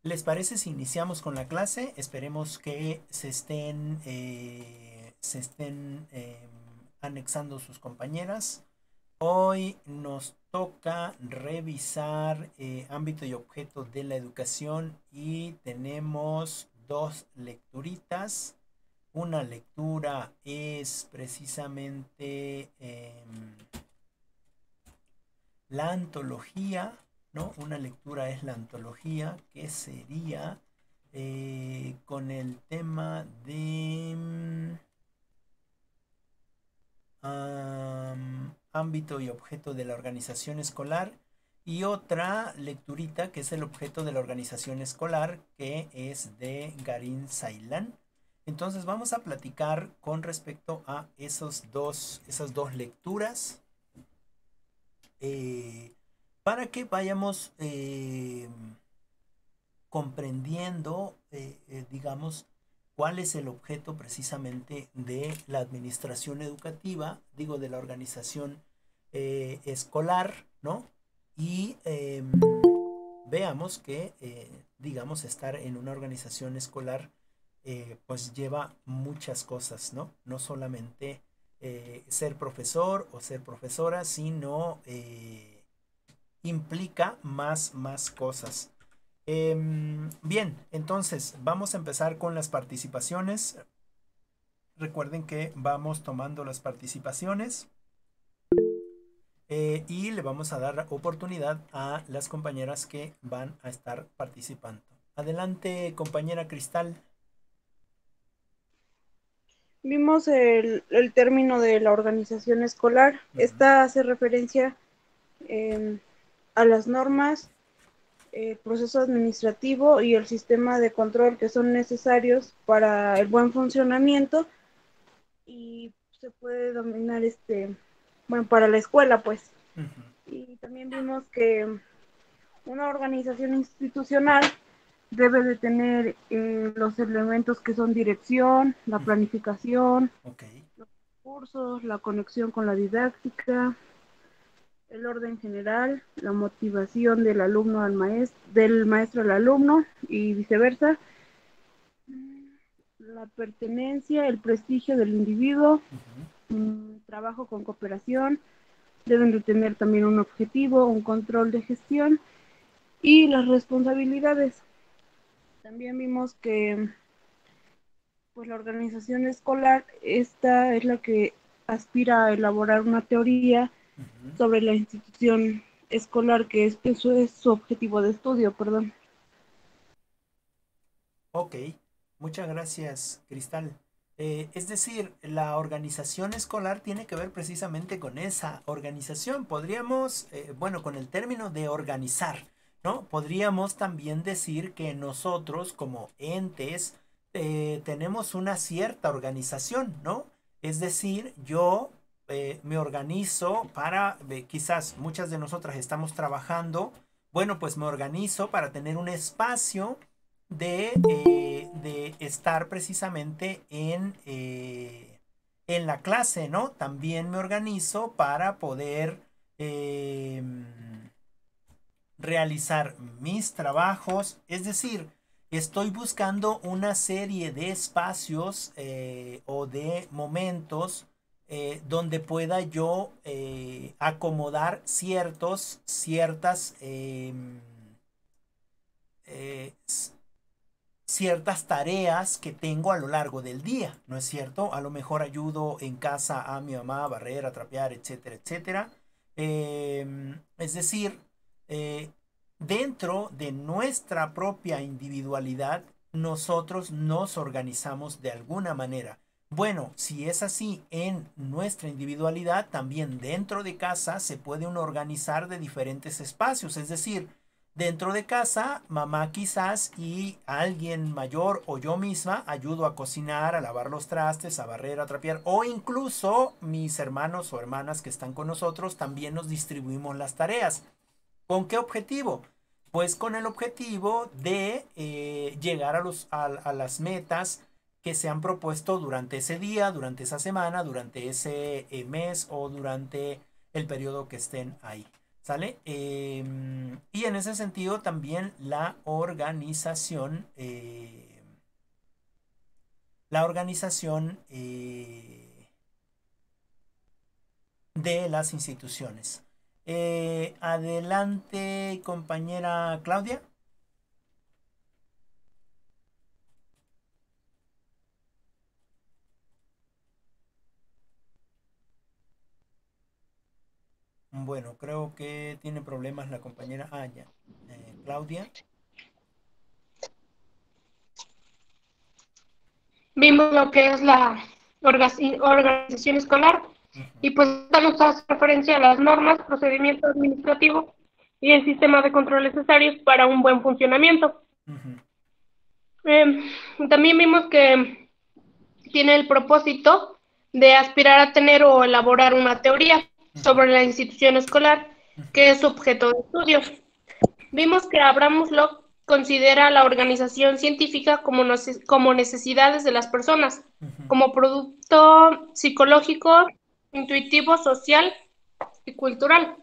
¿Les parece si iniciamos con la clase? Esperemos que se estén anexando sus compañeras. Hoy nos toca revisar ámbito y objeto de la educación y tenemos dos lecturitas. Una lectura es precisamente la antología, ¿no? Una lectura es la antología, que sería con el tema de ámbito y objeto de la organización escolar. Y otra lecturita que es el objeto de la organización escolar, que es de Garin Sailan. Entonces vamos a platicar con respecto a esas dos lecturas. eh, para que vayamos comprendiendo, digamos, cuál es el objeto precisamente de la administración educativa, digo, de la organización escolar, ¿no? Y veamos que, digamos, estar en una organización escolar, pues lleva muchas cosas, ¿no? No solamente ser profesor o ser profesora, sino implica más cosas. Bien, entonces vamos a empezar con las participaciones. Recuerden que vamos tomando las participaciones y le vamos a dar oportunidad a las compañeras que van a estar participando. Adelante, compañera Cristal. Vimos el término de la organización escolar. Uh -huh. Esta hace referencia eh, a las normas, proceso administrativo y el sistema de control que son necesarios para el buen funcionamiento y se puede dominar bueno, para la escuela, pues. Uh -huh. Y también vimos que una organización institucional debe de tener los elementos que son dirección, la Uh -huh. planificación, Ok. los cursos, la conexión con la didáctica, el orden general, la motivación del alumno al maestro, del maestro al alumno y viceversa, la pertenencia, el prestigio del individuo, Uh -huh. trabajo con cooperación, deben de tener también un objetivo, un control de gestión y las responsabilidades. También vimos que pues la organización escolar, esta es la que aspira a elaborar una teoría Uh -huh. sobre la institución escolar, que eso es su objetivo de estudio, perdón. Ok, muchas gracias, Cristal. Es decir, la organización escolar tiene que ver precisamente con esa organización. Podríamos, bueno, con el término de organizar, ¿no? Podríamos también decir que nosotros como entes tenemos una cierta organización, ¿no? Es decir, yo me organizo para, quizás muchas de nosotras estamos trabajando, bueno, pues me organizo para tener un espacio de estar precisamente en la clase, ¿no? También me organizo para poder eh, realizar mis trabajos, es decir, estoy buscando una serie de espacios o de momentos donde pueda yo acomodar ciertas eh, ciertas tareas que tengo a lo largo del día, ¿no es cierto? A lo mejor ayudo en casa a mi mamá a barrer, a trapear, etcétera, etcétera. Es decir, eh, dentro de nuestra propia individualidad, nosotros nos organizamos de alguna manera. Bueno, si es así en nuestra individualidad, también dentro de casa se puede uno organizar de diferentes espacios, es decir, dentro de casa, mamá quizás y alguien mayor o yo misma ayudo a cocinar, a lavar los trastes, a barrer, a trapear o incluso mis hermanos o hermanas que están con nosotros también nos distribuimos las tareas. ¿Con qué objetivo? Pues con el objetivo de llegar a las metas que se han propuesto durante ese día, durante esa semana, durante ese mes o durante el periodo que estén ahí. ¿Sale? Y en ese sentido también la organización de las instituciones. Adelante, compañera Claudia. Bueno, creo que tiene problemas la compañera. Ah, ya. Claudia. Vimos lo que es la organización escolar Ujú, y pues esta nos hace referencia a las normas, procedimientos administrativos y el sistema de control necesarios para un buen funcionamiento. ujú, Eh, También vimos que tiene el propósito de aspirar a tener o elaborar una teoría ujú, sobre la institución escolar, ujú, que es su objeto de estudio. Vimos que Abraham Maslow considera la organización científica como necesidades de las personas, ujú, como producto psicológico, intuitivo, social y cultural.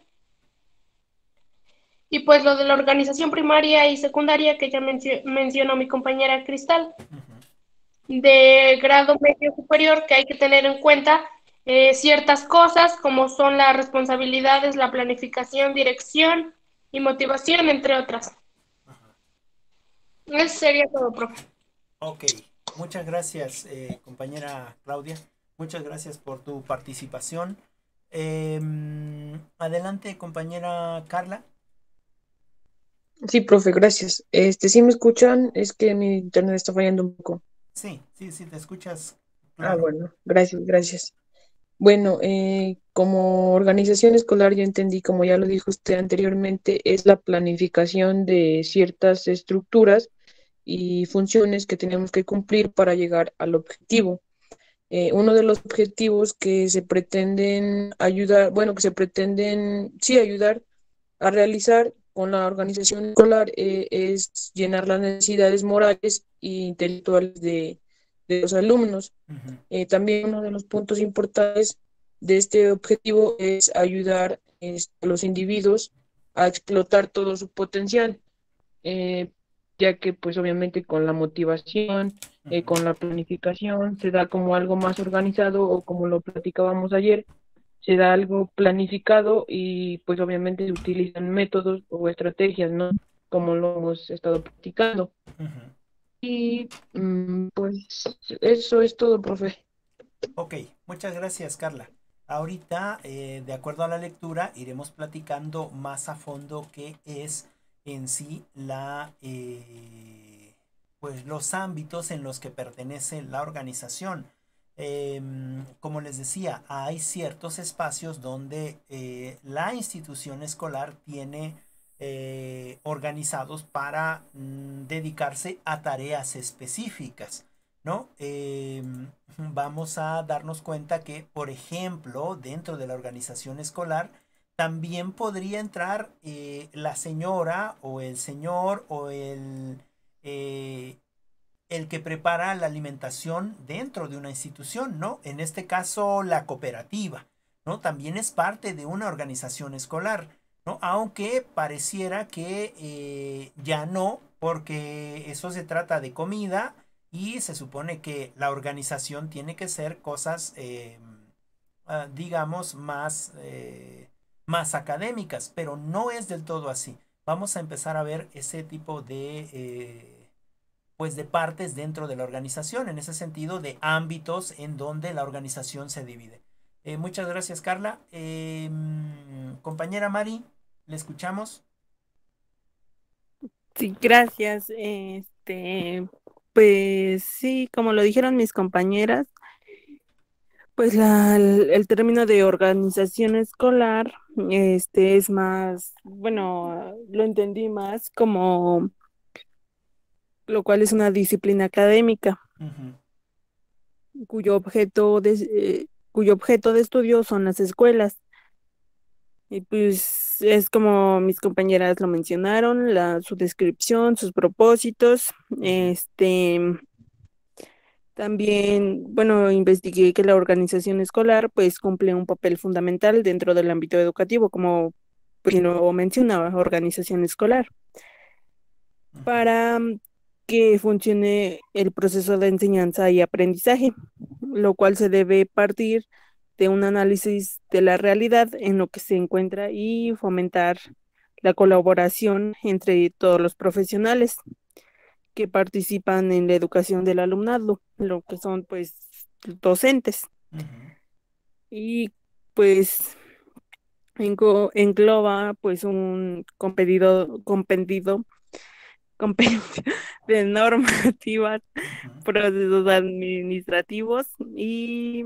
Y pues lo de la organización primaria y secundaria que ya mencionó mi compañera Cristal, ujú. de grado medio superior, que hay que tener en cuenta ciertas cosas como son las responsabilidades, la planificación, dirección y motivación, entre otras. Eso sería todo, profe. Ok, muchas gracias, compañera Claudia. Muchas gracias por tu participación. Adelante, compañera Carla. Sí, profe, gracias. ¿Sí me escuchan? Es que mi internet está fallando un poco. Sí, sí, sí, te escuchas Ah, claro. bueno, gracias, gracias. Bueno, como organización escolar, yo entendí, como ya lo dijo usted anteriormente, es la planificación de ciertas estructuras y funciones que tenemos que cumplir para llegar al objetivo. Uno de los objetivos que se pretenden ayudar, bueno, que se pretenden, sí, ayudar a realizar con la organización escolar es llenar las necesidades morales e intelectuales de los alumnos. Ujú, También uno de los puntos importantes de este objetivo es ayudar a los individuos a explotar todo su potencial, eh, ya que pues obviamente con la motivación, ujú, con la planificación, se da como algo más organizado o como lo platicábamos ayer, se da algo planificado y pues obviamente se utilizan métodos o estrategias, ¿no? Como lo hemos estado practicando. ujú. Y pues eso es todo, profe. Ok, muchas gracias, Carla. Ahorita, de acuerdo a la lectura, iremos platicando más a fondo qué es en sí pues los ámbitos en los que pertenece la organización. Como les decía, hay ciertos espacios donde la institución escolar tiene organizados para dedicarse a tareas específicas. ¿No? Vamos a darnos cuenta que, por ejemplo, dentro de la organización escolar, también podría entrar la señora o el señor o el que prepara la alimentación dentro de una institución, ¿no? En este caso, la cooperativa, ¿no? También es parte de una organización escolar, ¿no? Aunque pareciera que ya no, porque eso se trata de comida y se supone que la organización tiene que ser cosas, digamos, más académicas, pero no es del todo así. Vamos a empezar a ver ese tipo pues de partes dentro de la organización, en ese sentido de ámbitos en donde la organización se divide. Muchas gracias, Carla. Compañera Mari, ¿le escuchamos? Sí, gracias. Pues sí, como lo dijeron mis compañeras, pues el término de organización escolar, es más, bueno, lo entendí más como lo cual es una disciplina académica Ujú, cuyo objeto de estudio son las escuelas. Y pues es como mis compañeras lo mencionaron, su descripción, sus propósitos. ujú, También, bueno, investigué que la organización escolar pues cumple un papel fundamental dentro del ámbito educativo, como pues lo menciona, organización escolar, Ujú. para que funcione el proceso de enseñanza y aprendizaje, lo cual se debe partir de un análisis de la realidad en lo que se encuentra y fomentar la colaboración entre todos los profesionales que participan en la educación del alumnado, lo que son pues docentes. Ujú. Y pues engloba pues un compendio de normativas, Ujú. procesos administrativos y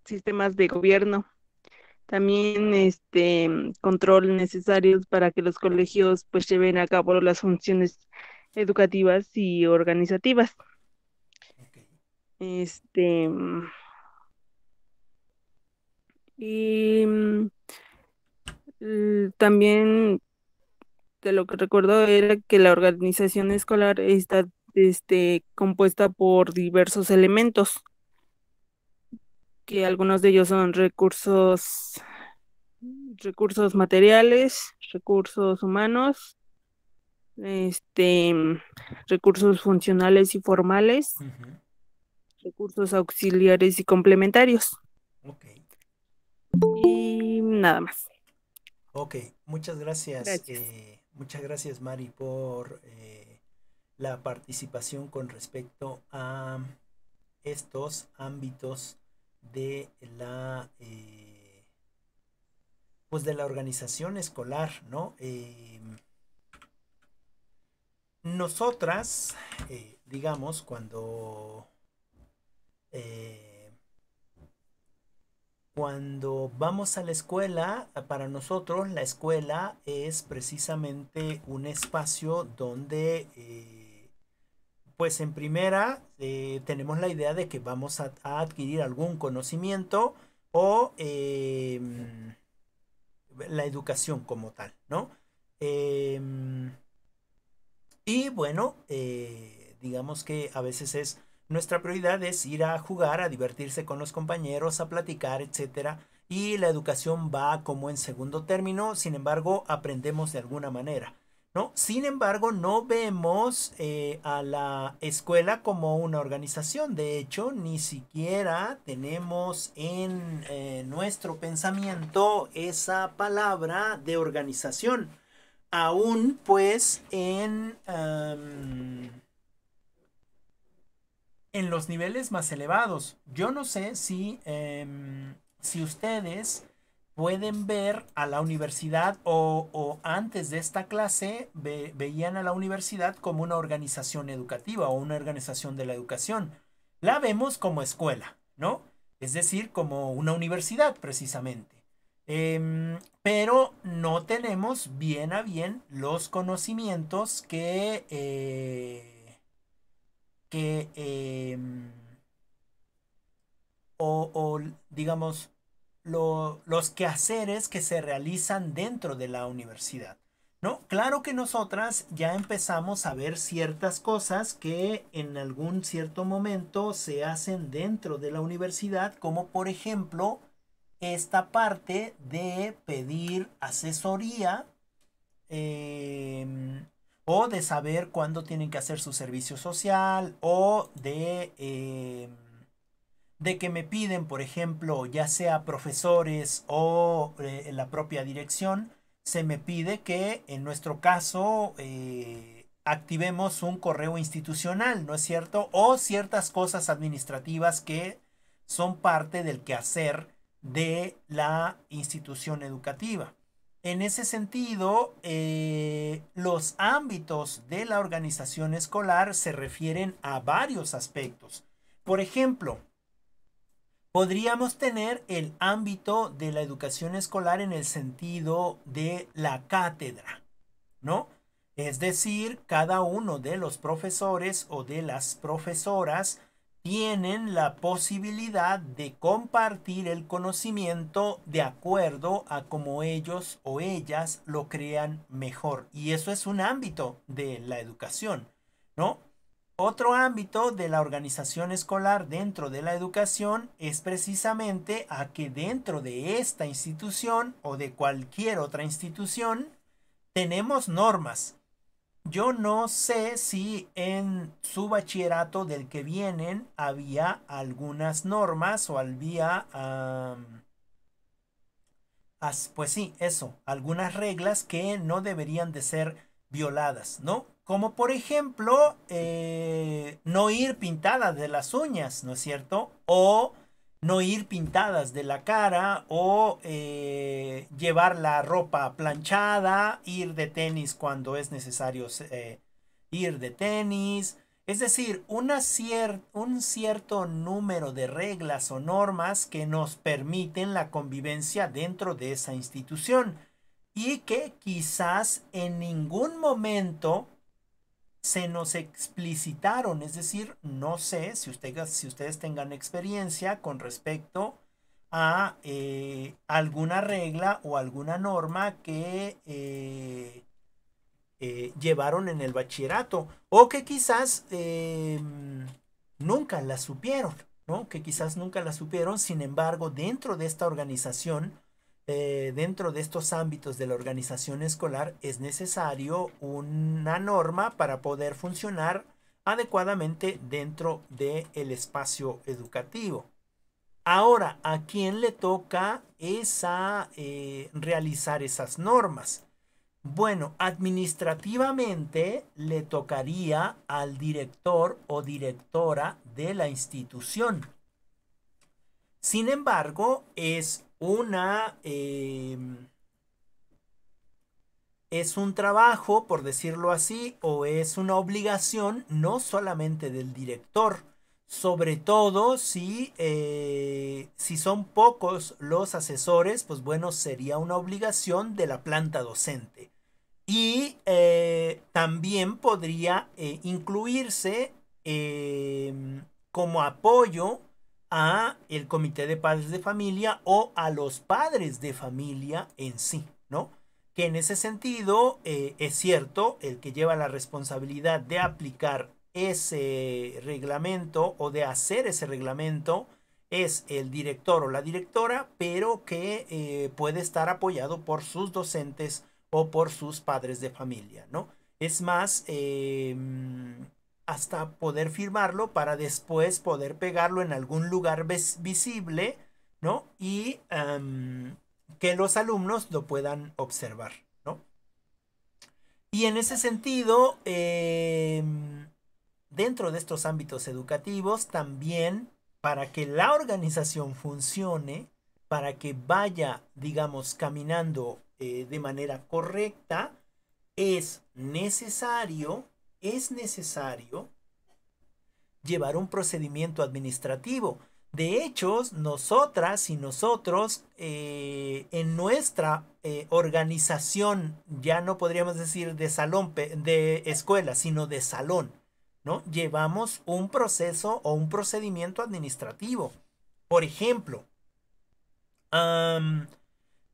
sistemas de gobierno. También control necesarios para que los colegios pues lleven a cabo las funciones educativas y organizativas. Ok. Este, y también de lo que recuerdo era que la organización escolar está compuesta por diversos elementos, que algunos de ellos son recursos materiales, recursos humanos, este, recursos funcionales y formales, Ujú. recursos auxiliares y complementarios, Ok. y nada más. Ok. Gracias. Muchas gracias, Mari, por la participación con respecto a estos ámbitos de pues de la organización escolar, ¿no? Nosotras, digamos, eh, cuando vamos a la escuela, para nosotros la escuela es precisamente un espacio donde, pues en primera, tenemos la idea de que vamos a adquirir algún conocimiento o la educación como tal, ¿no? Em, y bueno, digamos que a veces nuestra prioridad es ir a jugar, a divertirse con los compañeros, a platicar, etcétera. Y la educación va como en segundo término, sin embargo, aprendemos de alguna manera, ¿no? Sin embargo, no vemos a la escuela como una organización. De hecho, ni siquiera tenemos en nuestro pensamiento esa palabra de organización aún pues en los niveles más elevados. Yo no sé si ustedes pueden ver a la universidad o antes de esta clase veían a la universidad como una organización educativa o una organización de la educación. La vemos como escuela, ¿no? Es decir, como una universidad precisamente. Pero no tenemos bien a bien los conocimientos que o, digamos, los quehaceres que se realizan dentro de la universidad, ¿no? Claro que nosotras ya empezamos a ver ciertas cosas que en algún cierto momento se hacen dentro de la universidad, como por ejemplo esta parte de pedir asesoría o de saber cuándo tienen que hacer su servicio social o de que me piden, por ejemplo, ya sea profesores o la propia dirección, se me pide que en nuestro caso activemos un correo institucional, ¿no es cierto? O ciertas cosas administrativas que son parte del quehacer de la institución educativa. En ese sentido, los ámbitos de la organización escolar se refieren a varios aspectos. Por ejemplo, podríamos tener el ámbito de la educación escolar en el sentido de la cátedra, ¿no? Es decir, cada uno de los profesores o de las profesoras tienen la posibilidad de compartir el conocimiento de acuerdo a cómo ellos o ellas lo crean mejor. Y eso es un ámbito de la educación, ¿no? Otro ámbito de la organización escolar dentro de la educación es precisamente a que dentro de esta institución o de cualquier otra institución tenemos normas. Yo no sé si en su bachillerato del que vienen había algunas normas o había, pues sí, eso, algunas reglas que no deberían de ser violadas, ¿no? Como por ejemplo, no ir pintadas de las uñas, ¿no es cierto? O no ir pintadas de la cara, o llevar la ropa planchada, ir de tenis cuando es necesario ir de tenis. Es decir, un cierto número de reglas o normas que nos permiten la convivencia dentro de esa institución y que quizás en ningún momento se nos explicitaron. Es decir, no sé si ustedes tengan experiencia con respecto a alguna regla o alguna norma que llevaron en el bachillerato o que quizás nunca la supieron, ¿no? Que quizás nunca la supieron. Sin embargo, dentro de esta organización, dentro de estos ámbitos de la organización escolar, es necesario una norma para poder funcionar adecuadamente dentro del espacio educativo. Ahora, ¿a quién le toca realizar esas normas? Bueno, administrativamente le tocaría al director o directora de la institución. Sin embargo, es un trabajo, por decirlo así, o es una obligación no solamente del director, sobre todo si son pocos los asesores, pues bueno, sería una obligación de la planta docente. Y también podría incluirse como apoyo a el comité de padres de familia o a los padres de familia en sí, ¿no? Que en ese sentido es cierto, el que lleva la responsabilidad de aplicar ese reglamento o de hacer ese reglamento es el director o la directora, pero que puede estar apoyado por sus docentes o por sus padres de familia, ¿no? Es más, hasta poder firmarlo para después poder pegarlo en algún lugar visible, ¿no? Y que los alumnos lo puedan observar, ¿no? Y en ese sentido, dentro de estos ámbitos educativos, también para que la organización funcione, para que vaya, digamos, caminando de manera correcta, es necesario llevar un procedimiento administrativo. De hecho, nosotras y nosotros en nuestra organización, ya no podríamos decir de salón, de escuela, sino de salón, ¿no? Llevamos un proceso o un procedimiento administrativo. Por ejemplo,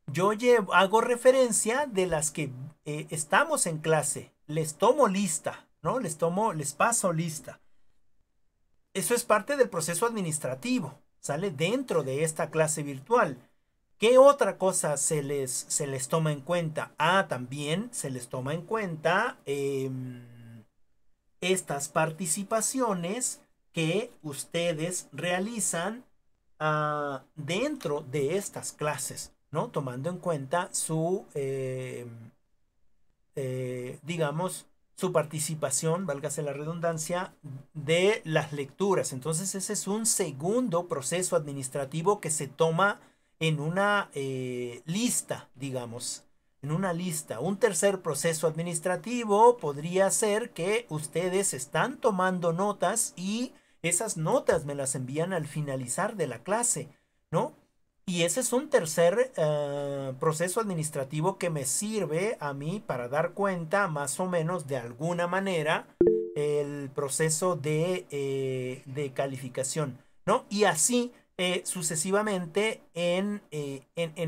yo hago referencia de las que estamos en clase, les tomo lista, ¿no? Les paso lista. Eso es parte del proceso administrativo, ¿sale? Dentro de esta clase virtual. ¿Qué otra cosa se les toma en cuenta? También se les toma en cuenta estas participaciones que ustedes realizan dentro de estas clases, ¿no? Tomando en cuenta su, digamos, su participación, válgase la redundancia, de las lecturas. Entonces ese es un segundo proceso administrativo que se toma en una lista, digamos, en una lista. Un tercer proceso administrativo podría ser que ustedes están tomando notas y esas notas me las envían al finalizar de la clase, ¿no? Y ese es un tercer proceso administrativo que me sirve a mí para dar cuenta más o menos de alguna manera el proceso de calificación, ¿no? Y así sucesivamente en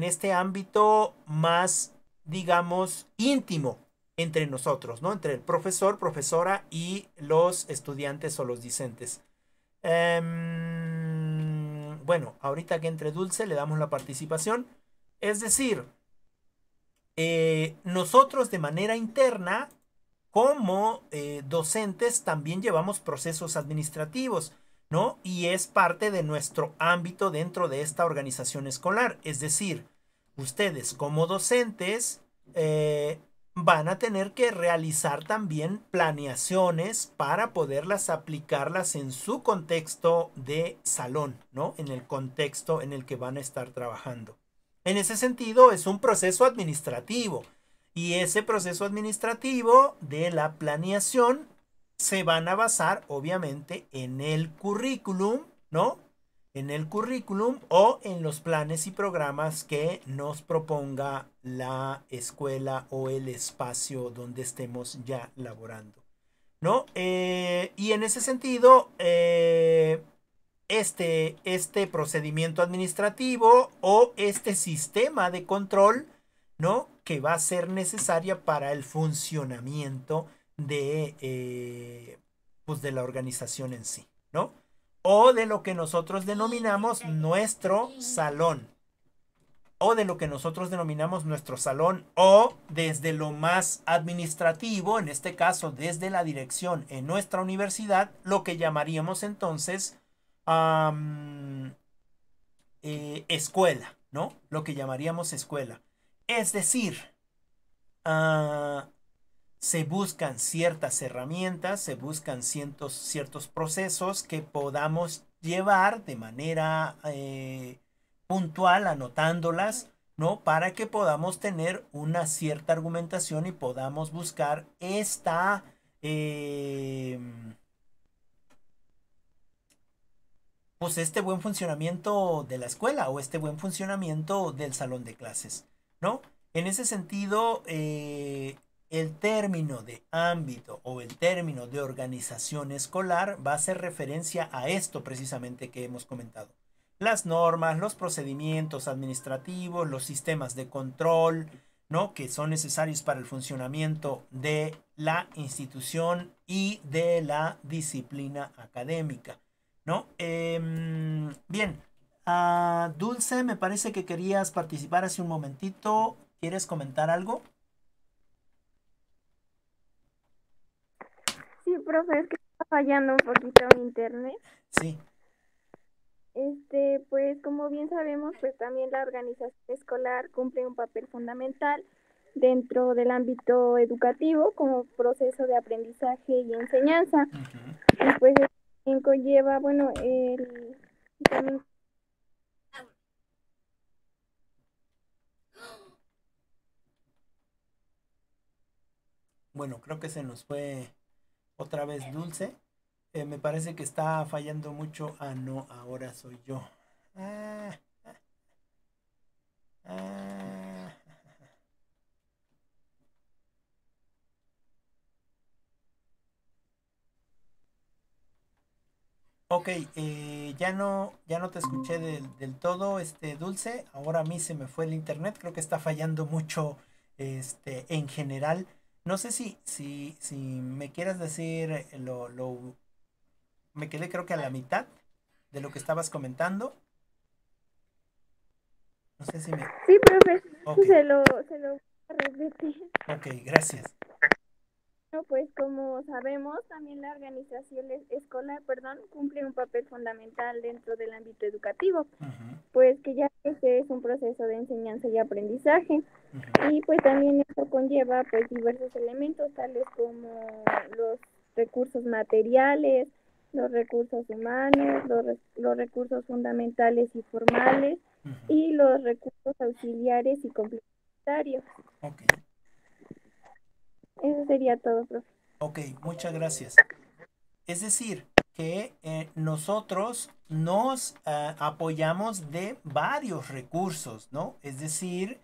este ámbito más, digamos, íntimo, entre nosotros, ¿no? Entre el profesor, profesora y los estudiantes o los discentes. Bueno, ahorita que entre Dulce le damos la participación. Es decir, nosotros de manera interna, como docentes, también llevamos procesos administrativos, ¿no? Y es parte de nuestro ámbito dentro de esta organización escolar. Es decir, ustedes como docentes van a tener que realizar también planeaciones para poderlas aplicarlas en su contexto de salón, ¿no? En el contexto en el que van a estar trabajando. En ese sentido, es un proceso administrativo. Y ese proceso administrativo de la planeación se van a basar, obviamente, en el currículum, ¿no? En el currículum o en los planes y programas que nos proponga la escuela o el espacio donde estemos ya laborando, ¿no? Y en ese sentido, este procedimiento administrativo o este sistema de control, ¿no? Que va a ser necesaria para el funcionamiento pues de la organización en sí, ¿no? O de lo que nosotros denominamos nuestro salón. O de lo que nosotros denominamos nuestro salón. O desde lo más administrativo, en este caso desde la dirección en nuestra universidad, lo que llamaríamos entonces escuela, ¿no? Lo que llamaríamos escuela. Es decir, se buscan ciertas herramientas, se buscan ciertos procesos que podamos llevar de manera puntual, anotándolas, ¿no? Para que podamos tener una cierta argumentación y podamos buscar pues este buen funcionamiento de la escuela o este buen funcionamiento del salón de clases, ¿no? En ese sentido, el término de ámbito o el término de organización escolar va a hacer referencia a esto precisamente que hemos comentado. Las normas, los procedimientos administrativos, los sistemas de control, ¿no? Que son necesarios para el funcionamiento de la institución y de la disciplina académica, ¿no? Bien, Dulce, me parece que querías participar hace un momentito. ¿Quieres comentar algo? Sí, profe, es que está fallando un poquito mi internet. Sí. Pues como bien sabemos, pues también la organización escolar cumple un papel fundamental dentro del ámbito educativo como proceso de aprendizaje y enseñanza. Uh-huh. Y pues también conlleva, bueno, también Bueno, creo que se nos fue otra vez Dulce. Me parece que está fallando mucho. Ah, no, ahora soy yo. Ok, ya no te escuché del todo, Dulce. Ahora a mí se me fue el internet. Creo que está fallando mucho, en general. No sé si me quieras decir me quedé creo que a la mitad de lo que estabas comentando. No sé si me... Sí, profe, Okay. se lo voy a repetir. Ok, gracias. Bueno, pues como sabemos, también la organización escolar, cumple un papel fundamental dentro del ámbito educativo, Uh-huh. pues que ya este es un proceso de enseñanza y aprendizaje, Uh-huh. y pues también esto conlleva pues diversos elementos tales como los recursos materiales, los recursos humanos, los recursos fundamentales y formales, Uh-huh. y los recursos auxiliares y complementarios. Okay. Eso sería todo, profe. Ok, muchas gracias. Es decir, que nosotros nos apoyamos de varios recursos, ¿no? Es decir,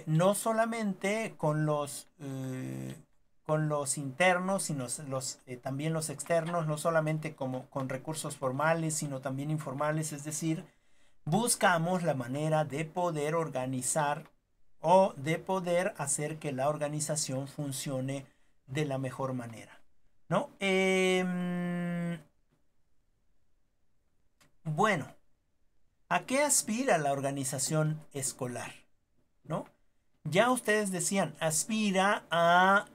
no solamente con los internos, sino también los externos, no solamente con recursos formales, sino también informales. Es decir, buscamos la manera de poder organizar o de poder hacer que la organización funcione de la mejor manera, ¿no? Bueno, ¿a qué aspira la organización escolar? ¿No? Ya ustedes decían, aspira a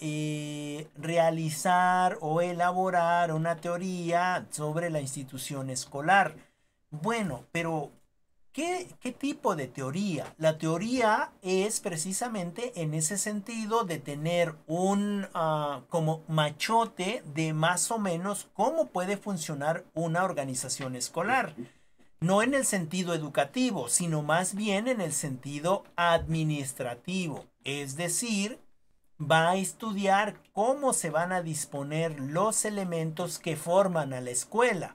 realizar o elaborar una teoría sobre la institución escolar. Bueno, pero ¿qué tipo de teoría? La teoría es precisamente en ese sentido de tener un como machote de más o menos cómo puede funcionar una organización escolar. No en el sentido educativo, sino más bien en el sentido administrativo. Es decir, va a estudiar cómo se van a disponer los elementos que forman a la escuela.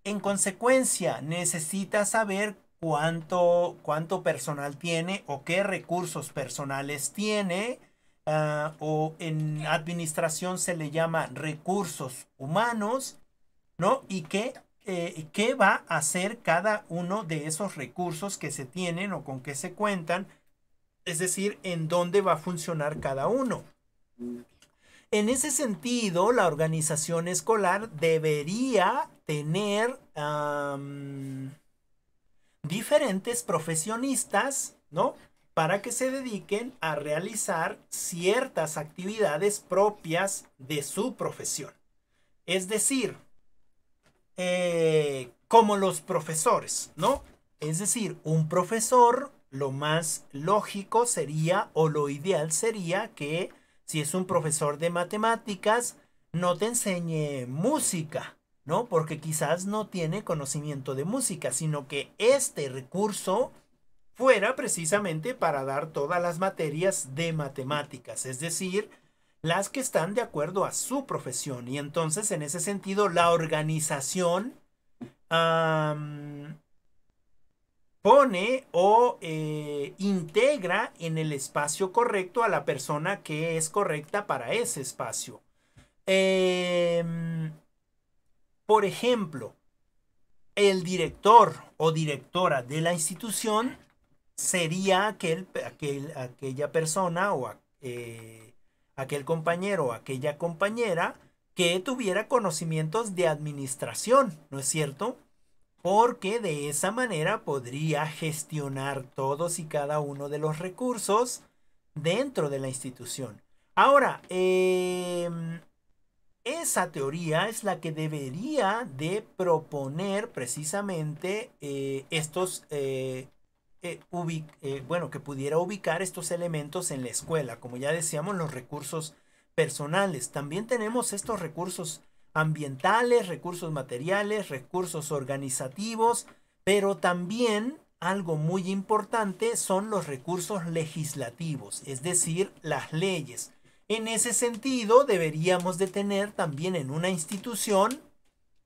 En consecuencia, necesita saber cuánto personal tiene o qué recursos personales tiene, o en administración se le llama recursos humanos, ¿no? Y qué va a hacer cada uno de esos recursos que se tienen o con que se cuentan, es decir, en dónde va a funcionar cada uno. En ese sentido, la organización escolar debería tener diferentes profesionistas, ¿no? Para que se dediquen a realizar ciertas actividades propias de su profesión. Es decir, como los profesores, ¿no? Es decir, un profesor, lo más lógico sería, o lo ideal sería que si es un profesor de matemáticas, no te enseñe música, ¿no? Porque quizás no tiene conocimiento de música, sino que este recurso fuera precisamente para dar todas las materias de matemáticas, es decir, las que están de acuerdo a su profesión. Y entonces, en ese sentido, la organización pone o integra en el espacio correcto a la persona que es correcta para ese espacio. Por ejemplo, el director o directora de la institución sería aquella persona o aquel compañero o aquella compañera que tuviera conocimientos de administración, ¿no es cierto? Porque de esa manera podría gestionar todos y cada uno de los recursos dentro de la institución. Ahora, esa teoría es la que debería de proponer precisamente que pudiera ubicar estos elementos en la escuela. Como ya decíamos, los recursos personales. También tenemos estos recursos ambientales, recursos materiales, recursos organizativos, pero también algo muy importante son los recursos legislativos, es decir, las leyes. En ese sentido, deberíamos de tener también en una institución,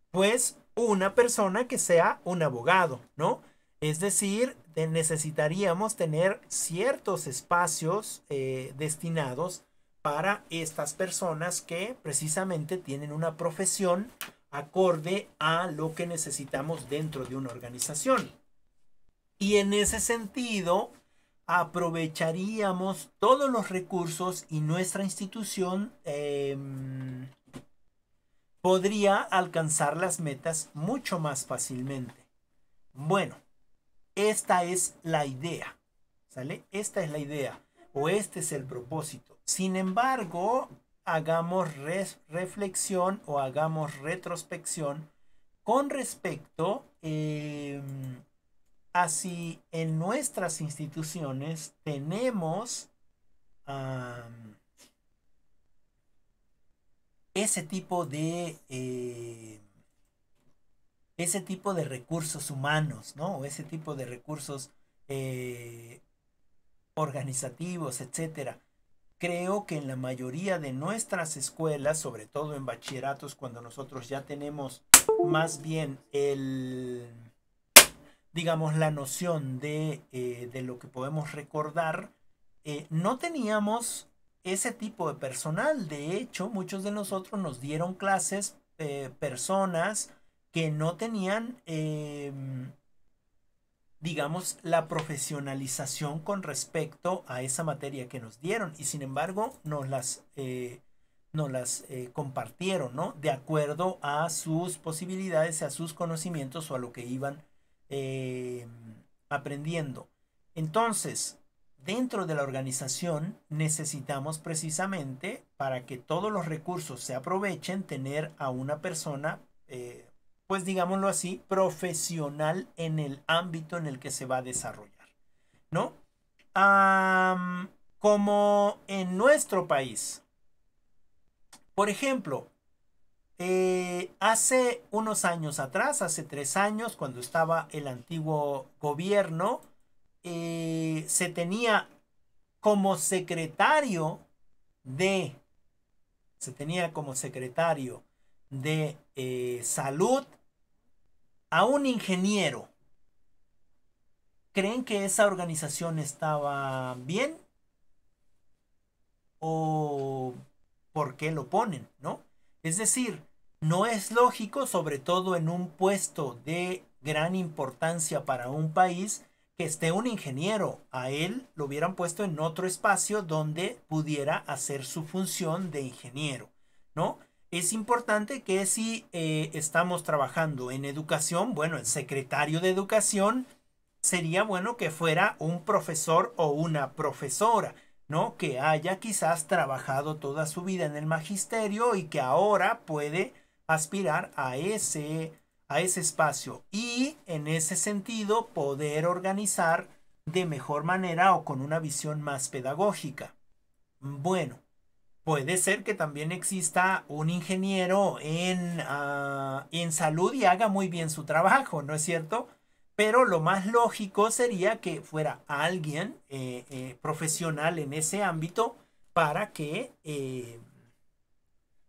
pues, una persona que sea un abogado, ¿no? Es decir, necesitaríamos tener ciertos espacios destinados para estas personas que precisamente tienen una profesión acorde a lo que necesitamos dentro de una organización. Y en ese sentido, aprovecharíamos todos los recursos y nuestra institución podría alcanzar las metas mucho más fácilmente. Bueno, esta es la idea, ¿sale? Esta es la idea o este es el propósito. Sin embargo, hagamos reflexión o hagamos retrospección con respecto a si en nuestras instituciones tenemos ese tipo de recursos humanos, ¿no? O ese tipo de recursos organizativos, etcétera. Creo que en la mayoría de nuestras escuelas, sobre todo en bachilleratos, cuando nosotros ya tenemos más bien digamos, la noción de lo que podemos recordar, no teníamos ese tipo de personal. De hecho, muchos de nosotros nos dieron clases personas que no tenían digamos, la profesionalización con respecto a esa materia que nos dieron y sin embargo nos las compartieron, ¿no? De acuerdo a sus posibilidades, a sus conocimientos o a lo que iban aprendiendo. Entonces, dentro de la organización necesitamos precisamente, para que todos los recursos se aprovechen, tener a una persona, pues digámoslo así, profesional en el ámbito en el que se va a desarrollar, ¿no? Como en nuestro país, por ejemplo, hace unos años atrás, hace 3 años, cuando estaba el antiguo gobierno, se tenía como secretario de salud a un ingeniero. ¿Creen que esa organización estaba bien? ¿O por qué lo ponen, no? Es decir, no es lógico, sobre todo en un puesto de gran importancia para un país, que esté un ingeniero. A él lo hubieran puesto en otro espacio donde pudiera hacer su función de ingeniero, ¿no? Es importante que si estamos trabajando en educación, bueno, el secretario de educación sería bueno que fuera un profesor o una profesora, ¿no? Que haya quizás trabajado toda su vida en el magisterio y que ahora puede aspirar a ese espacio y en ese sentido poder organizar de mejor manera o con una visión más pedagógica. Bueno, puede ser que también exista un ingeniero en salud y haga muy bien su trabajo, ¿no es cierto? Pero lo más lógico sería que fuera alguien profesional en ese ámbito para que,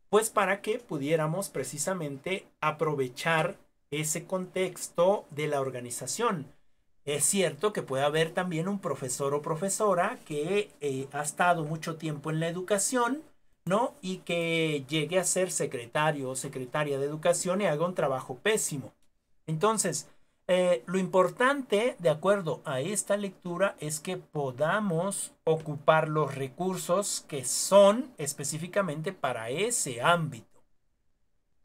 pues para que pudiéramos precisamente aprovechar ese contexto de la organización. Es cierto que puede haber también un profesor o profesora que ha estado mucho tiempo en la educación, ¿no? Y que llegue a ser secretario o secretaria de educación y haga un trabajo pésimo. Entonces, lo importante, de acuerdo a esta lectura, es que podamos ocupar los recursos que son específicamente para ese ámbito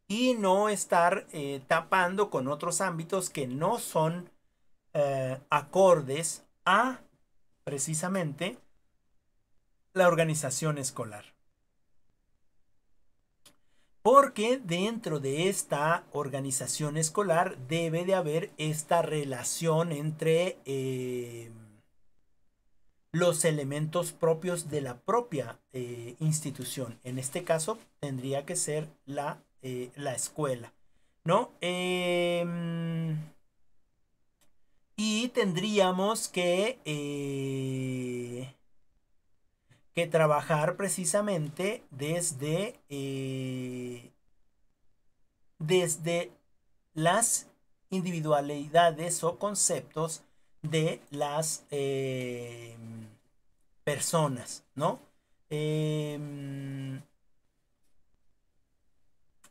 y no estar tapando con otros ámbitos que no son acordes a precisamente la organización escolar. Porque dentro de esta organización escolar debe de haber esta relación entre los elementos propios de la propia institución. En este caso tendría que ser la escuela, ¿no? Y tendríamos que trabajar precisamente desde las individualidades o conceptos de las personas, ¿no?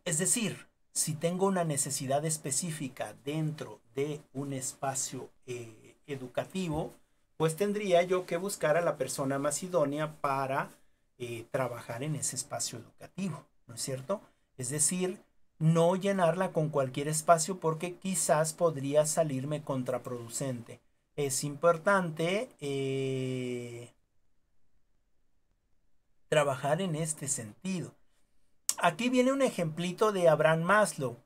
Es decir, si tengo una necesidad específica dentro de un espacio educativo, pues tendría yo que buscar a la persona más idónea para trabajar en ese espacio educativo, ¿no es cierto? Es decir, no llenarla con cualquier espacio porque quizás podría salirme contraproducente. Es importante trabajar en este sentido. Aquí viene un ejemplito de Abraham Maslow,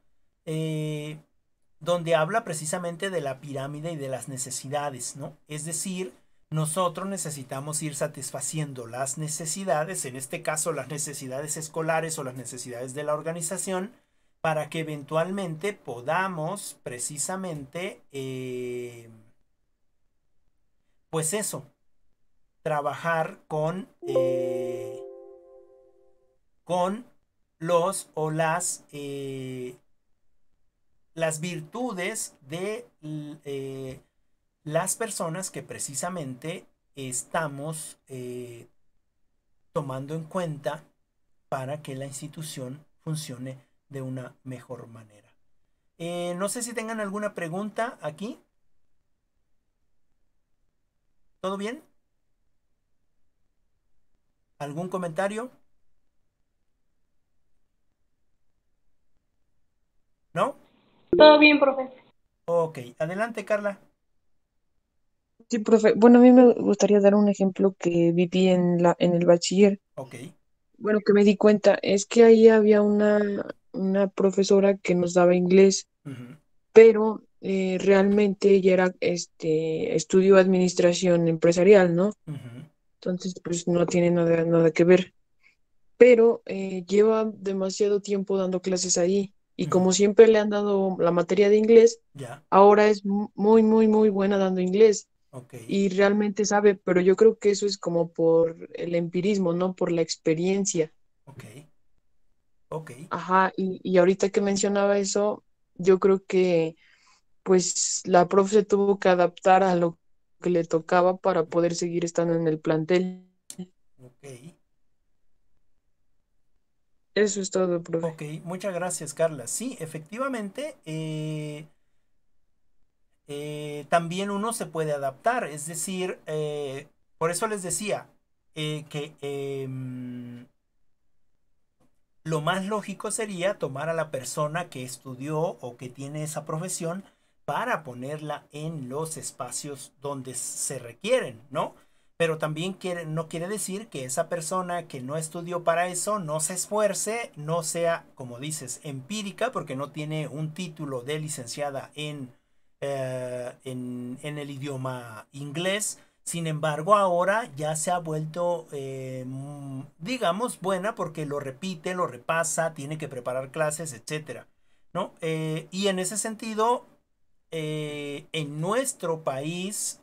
donde habla precisamente de la pirámide y de las necesidades, ¿no? Es decir, nosotros necesitamos ir satisfaciendo las necesidades, en este caso las necesidades escolares o las necesidades de la organización, para que eventualmente podamos precisamente, pues eso, trabajar con los o las virtudes de las personas que precisamente estamos tomando en cuenta para que la institución funcione de una mejor manera. No sé si tengan alguna pregunta aquí. ¿Todo bien? ¿Algún comentario? ¿No? Todo bien, profe. Ok, adelante, Carla. Sí, profe. Bueno, a mí me gustaría dar un ejemplo que viví en el bachiller. Ok. Bueno, que me di cuenta es que ahí había una profesora que nos daba inglés, Ujú, pero realmente ella era, estudió administración empresarial, ¿no? ujú, Entonces, pues no tiene nada que ver. Pero lleva demasiado tiempo dando clases ahí y ujú. como siempre le han dado la materia de inglés, Ya, ahora es muy, muy, muy buena dando inglés ok, y realmente sabe, pero yo creo que eso es como por el empirismo, no por la experiencia. ok, ok. Ajá, y ahorita que mencionaba eso, yo creo que pues la profe se tuvo que adaptar a lo que le tocaba para poder seguir estando en el plantel. Ok, Eso es todo, profe. ok, muchas gracias, Carla. Sí, efectivamente, también uno se puede adaptar, es decir, por eso les decía que lo más lógico sería tomar a la persona que estudió o que tiene esa profesión para ponerla en los espacios donde se requieren, ¿no? Pero también no quiere decir que esa persona que no estudió para eso no se esfuerce, no sea, como dices, empírica, porque no tiene un título de licenciada en el idioma inglés. Sin embargo, ahora ya se ha vuelto, digamos, buena porque lo repite, lo repasa, tiene que preparar clases, etcétera, ¿no? Y en ese sentido, en nuestro país,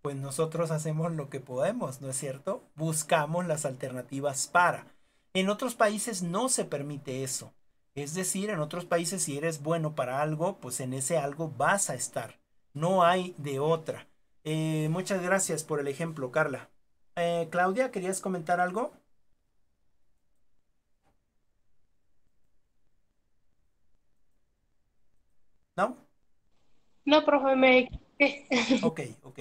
pues nosotros hacemos lo que podemos, ¿no es cierto? Buscamos las alternativas para. En otros países no se permite eso. Es decir, en otros países si eres bueno para algo, pues en ese algo vas a estar. No hay de otra. Muchas gracias por el ejemplo, Carla. Claudia, ¿querías comentar algo? ¿No? No, profe, me equivoqué. Ok, ok.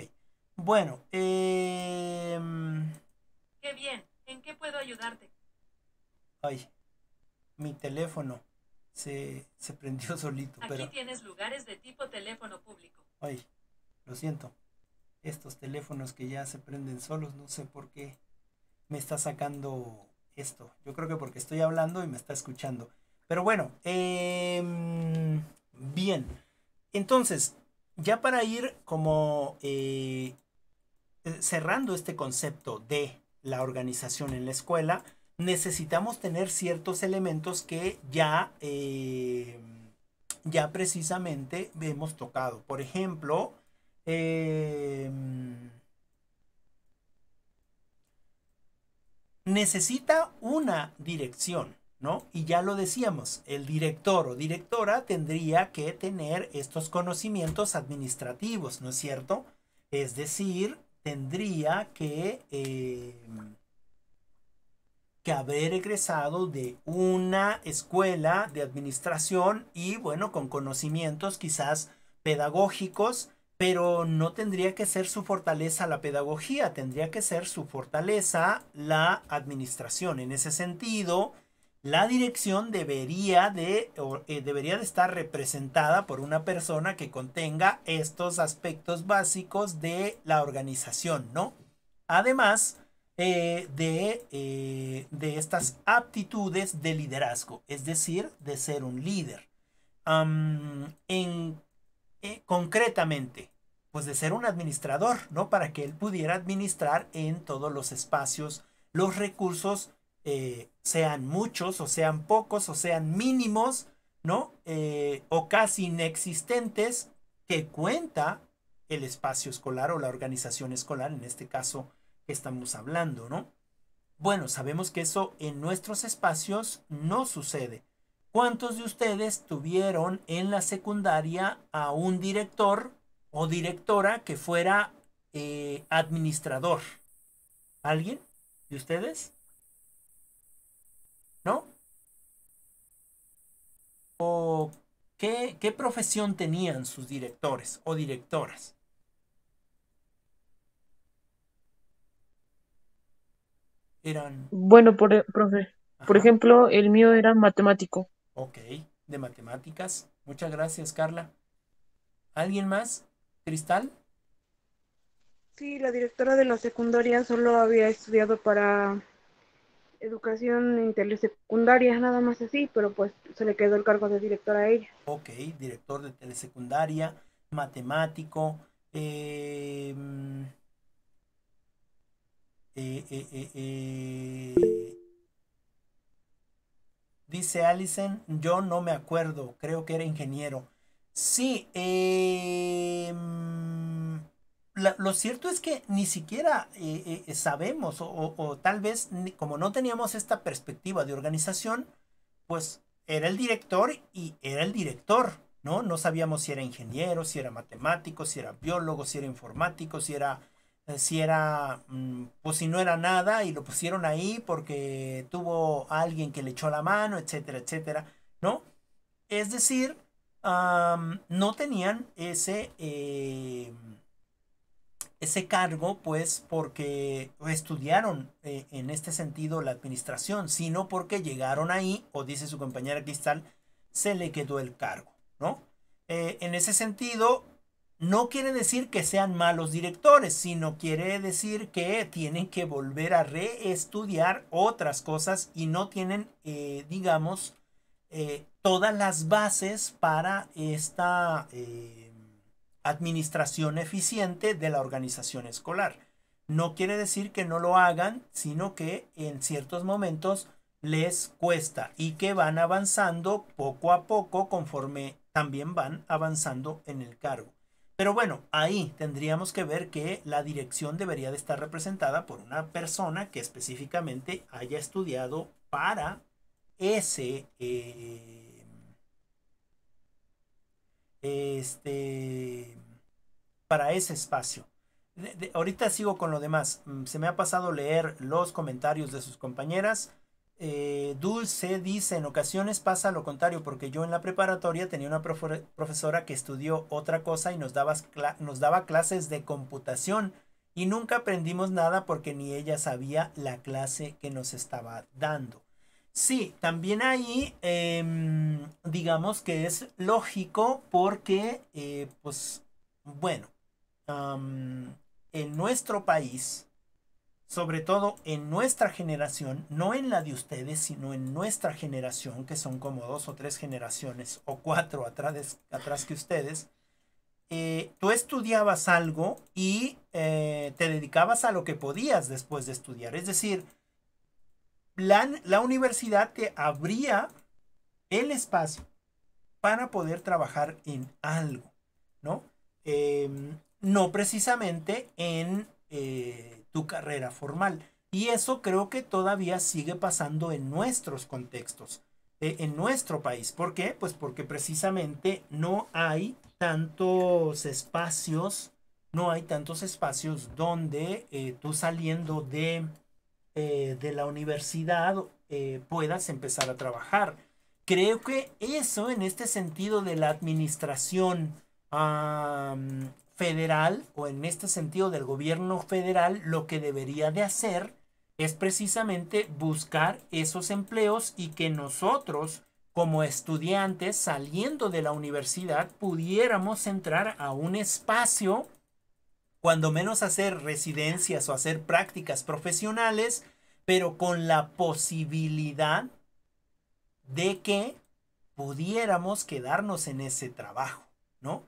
Bueno, Qué bien. ¿En qué puedo ayudarte? ay, mi teléfono se prendió solito, Aquí pero, tienes lugares de tipo teléfono público. ay, lo siento. Estos teléfonos que ya se prenden solos, no sé por qué me está sacando esto. Yo creo que porque estoy hablando y me está escuchando. Pero bueno, bien. Entonces, ya para ir como cerrando este concepto de la organización en la escuela, necesitamos tener ciertos elementos que ya precisamente hemos tocado. Por ejemplo, eh, necesita una dirección, ¿no? Y ya lo decíamos, el director o directora tendría que tener estos conocimientos administrativos, ¿no es cierto? Es decir, tendría que haber egresado de una escuela de administración y bueno, con conocimientos quizás pedagógicos, pero no tendría que ser su fortaleza la pedagogía, tendría que ser su fortaleza la administración. En ese sentido, la dirección debería de estar representada por una persona que contenga estos aspectos básicos de la organización, ¿no? Además, de estas aptitudes de liderazgo, es decir, de ser un líder. Concretamente, pues de ser un administrador, ¿no? Para que él pudiera administrar en todos los espacios los recursos, sean muchos o sean pocos o sean mínimos, ¿no? O casi inexistentes que cuenta el espacio escolar o la organización escolar, en este caso que estamos hablando, ¿no? Bueno, sabemos que eso en nuestros espacios no sucede. ¿Cuántos de ustedes tuvieron en la secundaria a un director o directora que fuera administrador? ¿Alguien de ustedes? ¿No? ¿O qué profesión tenían sus directores o directoras? eran... Bueno, profe, por Ajá, ejemplo, el mío era matemático. ok, de matemáticas. Muchas gracias, Carla. ¿Alguien más? ¿Cristal? Sí, la directora de la secundaria solo había estudiado para educación intersecundaria, nada más así, pero pues se le quedó el cargo de directora a ella. Ok, director de telesecundaria, matemático. eh, mm, eh, eh, eh, eh, Dice Allison, yo no me acuerdo, creo que era ingeniero. Sí, lo cierto es que ni siquiera sabemos, o tal vez como no teníamos esta perspectiva de organización, pues era el director y era el director, ¿no? No sabíamos si era ingeniero, si era matemático, si era biólogo, si era informático, pues si no era nada y lo pusieron ahí porque tuvo alguien que le echó la mano, etcétera, etcétera, ¿no? Es decir, no tenían ese cargo, pues porque estudiaron en este sentido la administración, sino porque llegaron ahí, o dice su compañera Cristal, se le quedó el cargo, ¿no? En ese sentido, no quiere decir que sean malos directores, sino quiere decir que tienen que volver a reestudiar otras cosas y no tienen, digamos, todas las bases para esta administración eficiente de la organización escolar. No quiere decir que no lo hagan, sino que en ciertos momentos les cuesta y que van avanzando poco a poco conforme también van avanzando en el cargo. Pero bueno, ahí tendríamos que ver que la dirección debería de estar representada por una persona que específicamente haya estudiado para ese este para ese espacio. Ahorita sigo con lo demás. Se me ha pasado leer los comentarios de sus compañeras. Dulce dice, en ocasiones pasa lo contrario, porque yo en la preparatoria tenía una profesora que estudió otra cosa y nos daba clases de computación y nunca aprendimos nada porque ni ella sabía la clase que nos estaba dando. Sí, también ahí digamos que es lógico porque, pues, bueno, en nuestro país, sobre todo en nuestra generación, no en la de ustedes, sino en nuestra generación, que son como 2 o 3 generaciones o 4 atrás que ustedes, tú estudiabas algo y te dedicabas a lo que podías después de estudiar. Es decir, la universidad te abría el espacio para poder trabajar en algo, ¿no? No precisamente en tu carrera formal. Y eso creo que todavía sigue pasando en nuestros contextos, en nuestro país. ¿Por qué? Pues porque precisamente no hay tantos espacios donde tú saliendo de la universidad puedas empezar a trabajar. Creo que eso en este sentido de la administración federal o en este sentido del gobierno federal, lo que debería de hacer es precisamente buscar esos empleos y que nosotros como estudiantes saliendo de la universidad pudiéramos entrar a un espacio, cuando menos hacer residencias o hacer prácticas profesionales, pero con la posibilidad de que pudiéramos quedarnos en ese trabajo, ¿no?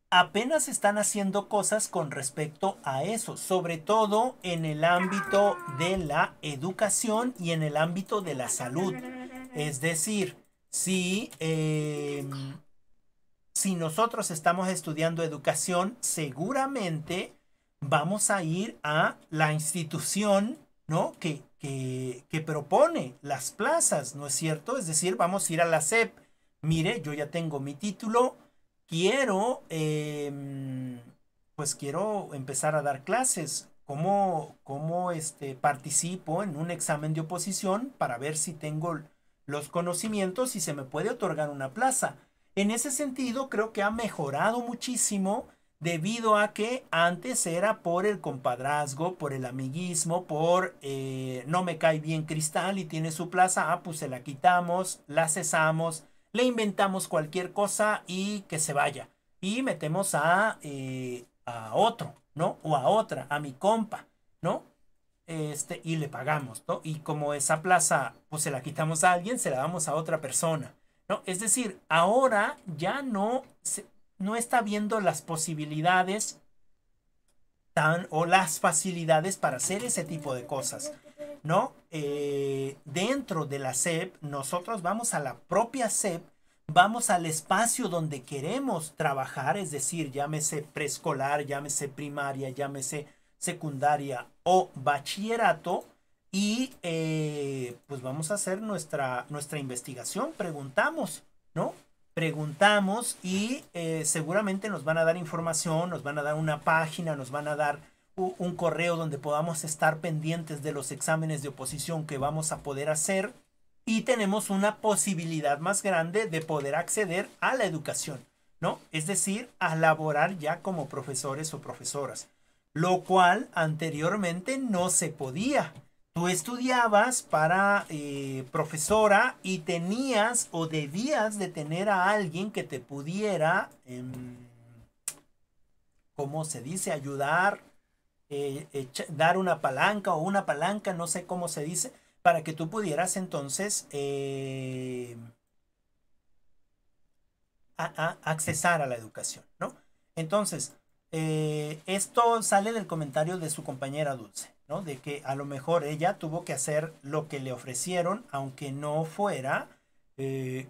Apenas están haciendo cosas con respecto a eso, sobre todo en el ámbito de la educación y en el ámbito de la salud. Es decir, si nosotros estamos estudiando educación, seguramente vamos a ir a la institución, ¿no? que propone las plazas, ¿no es cierto? Es decir, vamos a ir a la SEP. Mire, yo ya tengo mi título, quiero, pues quiero empezar a dar clases. ¿Cómo participo en un examen de oposición para ver si tengo los conocimientos y se me puede otorgar una plaza? En ese sentido, creo que ha mejorado muchísimo debido a que antes era por el compadrazgo, por el amiguismo, por no me cae bien Cristal y tiene su plaza, pues se la quitamos, la cesamos, le inventamos cualquier cosa y que se vaya. Y metemos a otro, ¿no? O a otra, a mi compa, ¿no? Y le pagamos, ¿no? Y como esa plaza, pues se la quitamos a alguien, se la damos a otra persona, ¿no? Es decir, ahora ya no está viendo las posibilidades o las facilidades para hacer ese tipo de cosas, ¿no? Dentro de la SEP, nosotros vamos a la propia SEP, vamos al espacio donde queremos trabajar, es decir, llámese preescolar, llámese primaria, llámese secundaria o bachillerato, y pues vamos a hacer nuestra investigación, preguntamos, ¿no? Preguntamos y seguramente nos van a dar información, nos van a dar una página, nos van a dar un correo donde podamos estar pendientes de los exámenes de oposición que vamos a poder hacer, y tenemos una posibilidad más grande de poder acceder a la educación, ¿no? Es decir, a laborar ya como profesores o profesoras, lo cual anteriormente no se podía. Tú estudiabas para profesora y tenías o debías de tener a alguien que te pudiera, ¿cómo se dice? Ayudar, dar una palanca o una palanca, no sé cómo se dice, para que tú pudieras entonces accesar a la educación, ¿no? Entonces, esto sale del comentario de su compañera Dulce, ¿no? De que a lo mejor ella tuvo que hacer lo que le ofrecieron, aunque no fuera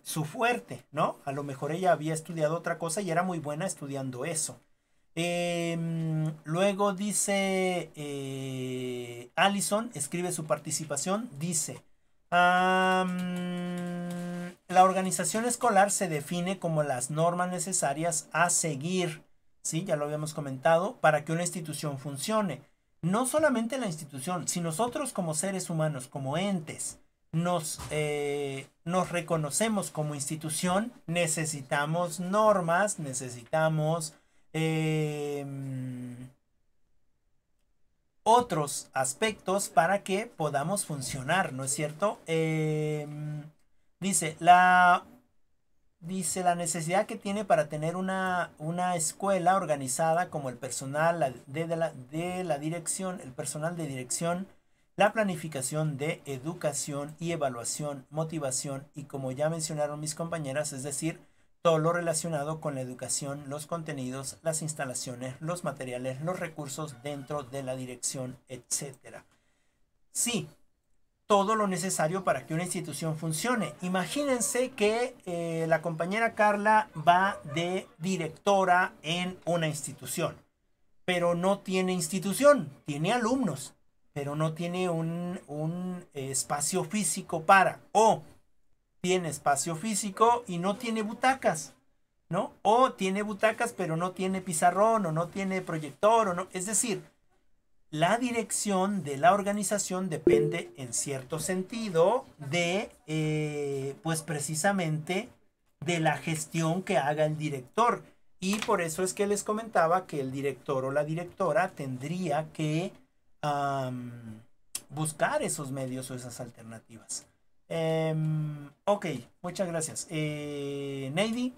su fuerte, ¿no? A lo mejor ella había estudiado otra cosa y era muy buena estudiando eso. Luego dice Allison, escribe su participación, dice: la organización escolar se define como las normas necesarias a seguir, ¿sí? Ya lo habíamos comentado, para que una institución funcione. No solamente la institución, si nosotros como seres humanos, como entes, nos reconocemos como institución, necesitamos normas, necesitamos otros aspectos para que podamos funcionar, ¿no es cierto? Dice la necesidad que tiene para tener una escuela organizada como el personal de la dirección, el personal de dirección, la planificación de educación y evaluación, motivación y, como ya mencionaron mis compañeras, es decir, todo lo relacionado con la educación, los contenidos, las instalaciones, los materiales, los recursos dentro de la dirección, etc. Sí, todo lo necesario para que una institución funcione. Imagínense que la compañera Carla va de directora en una institución, pero no tiene institución, tiene alumnos, pero no tiene un espacio físico o tiene espacio físico y no tiene butacas, ¿no? O tiene butacas pero no tiene pizarrón, o no tiene proyector, o no. Es decir, la dirección de la organización depende en cierto sentido de, pues precisamente, de la gestión que haga el director. Y por eso es que les comentaba que el director o la directora tendría que buscar esos medios o esas alternativas. Ok, muchas gracias. Neidy,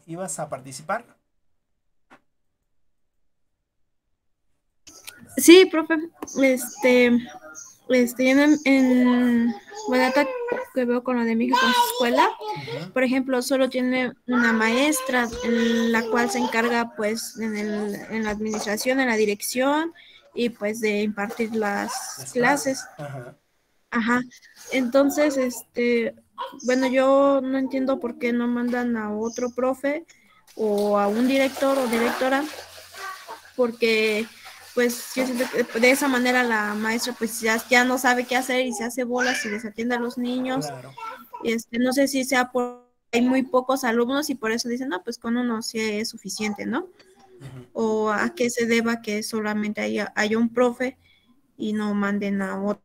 ¿ibas a participar? Sí, profe. En la data que veo con lo de mi hija con su escuela, por ejemplo, solo tiene una maestra, la cual se encarga, pues, en la administración, en la dirección, y pues de impartir las clases. Ajá. Entonces, bueno, yo no entiendo por qué no mandan a otro profe o a un director o directora, porque pues yo siento que de esa manera la maestra pues ya no sabe qué hacer y se hace bolas y desatiende a los niños. Claro. No sé si sea hay muy pocos alumnos y por eso dicen, no, pues con uno sí es suficiente, ¿no? O a qué se deba que solamente haya un profe y no manden a otro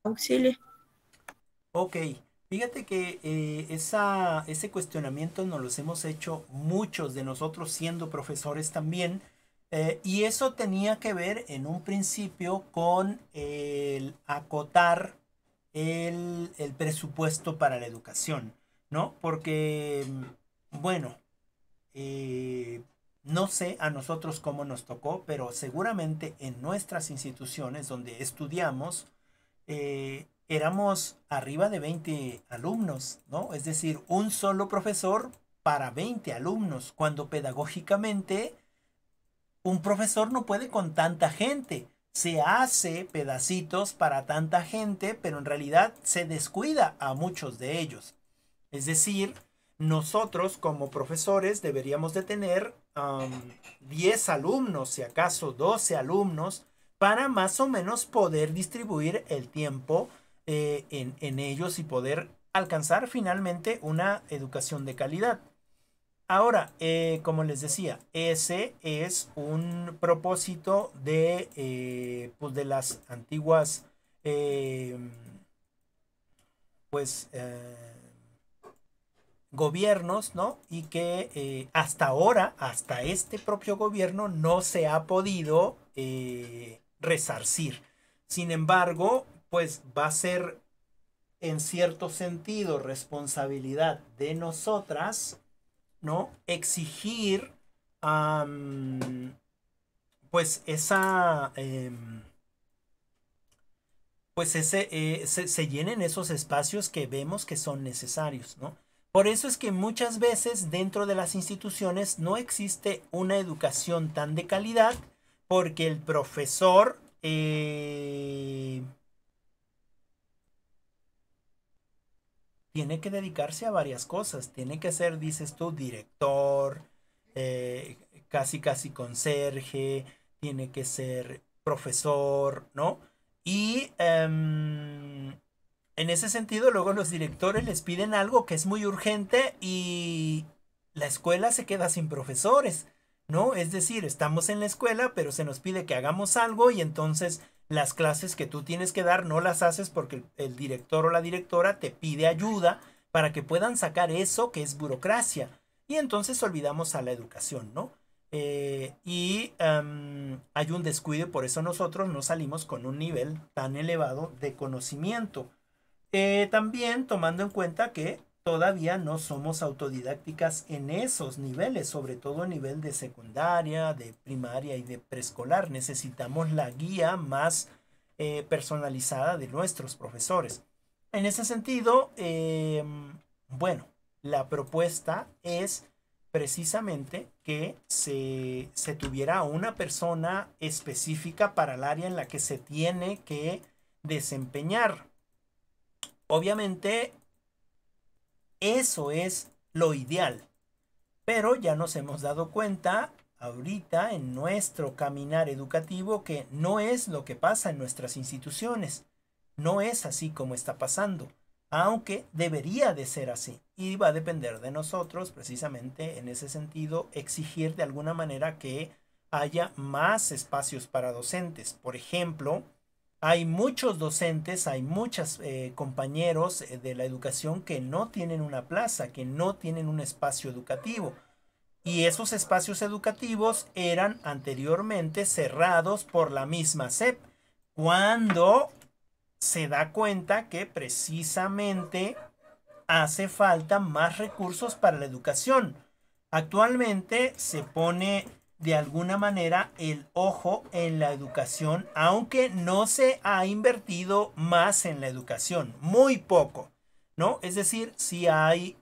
auxilio. Ok, Fíjate que ese cuestionamiento nos los hemos hecho muchos de nosotros siendo profesores también, y eso tenía que ver en un principio con el acotar el presupuesto para la educación, ¿no? Porque, bueno, eh, no sé a nosotros cómo nos tocó, pero seguramente en nuestras instituciones donde estudiamos, éramos arriba de 20 alumnos, ¿no? Es decir, un solo profesor para 20 alumnos, cuando pedagógicamente un profesor no puede con tanta gente. Se hace pedacitos para tanta gente, pero en realidad se descuida a muchos de ellos. Es decir, nosotros como profesores deberíamos de tener 10 alumnos, si acaso 12 alumnos, para más o menos poder distribuir el tiempo en ellos y poder alcanzar finalmente una educación de calidad. Ahora, como les decía, ese es un propósito pues de las antiguas, eh, pues, gobiernos, ¿no? Y que hasta ahora, hasta este propio gobierno, no se ha podido resarcir. Sin embargo, pues va a ser en cierto sentido responsabilidad de nosotras, ¿no? Exigir, pues esa, pues se llenen esos espacios que vemos que son necesarios, ¿no? Por eso es que muchas veces dentro de las instituciones no existe una educación tan de calidad, porque el profesor tiene que dedicarse a varias cosas. Tiene que ser, dices tú, director, eh, casi casi conserje, tiene que ser profesor, ¿no? Y en ese sentido, luego los directores les piden algo que es muy urgente y la escuela se queda sin profesores, ¿no? Es decir, estamos en la escuela, pero se nos pide que hagamos algo y entonces las clases que tú tienes que dar no las haces porque el director o la directora te pide ayuda para que puedan sacar eso que es burocracia. Y entonces olvidamos a la educación, ¿no? Hay un descuido y por eso nosotros no salimos con un nivel tan elevado de conocimiento. También tomando en cuenta que todavía no somos autodidácticas en esos niveles, sobre todo a nivel de secundaria, de primaria y de preescolar. Necesitamos la guía más personalizada de nuestros profesores. En ese sentido, bueno, la propuesta es precisamente que se tuviera una persona específica para el área en la que se tiene que desempeñar. Obviamente, eso es lo ideal, pero ya nos hemos dado cuenta ahorita en nuestro caminar educativo que no es lo que pasa en nuestras instituciones. No es así como está pasando, aunque debería de ser así. Y va a depender de nosotros, precisamente en ese sentido, exigir de alguna manera que haya más espacios para docentes. Por ejemplo, hay muchos docentes, hay muchos compañeros de la educación que no tienen una plaza, que no tienen un espacio educativo. Y esos espacios educativos eran anteriormente cerrados por la misma SEP, cuando se da cuenta que precisamente hace falta más recursos para la educación. Actualmente se pone de alguna manera el ojo en la educación, aunque no se ha invertido más en la educación, muy poco, ¿no? Es decir, si hay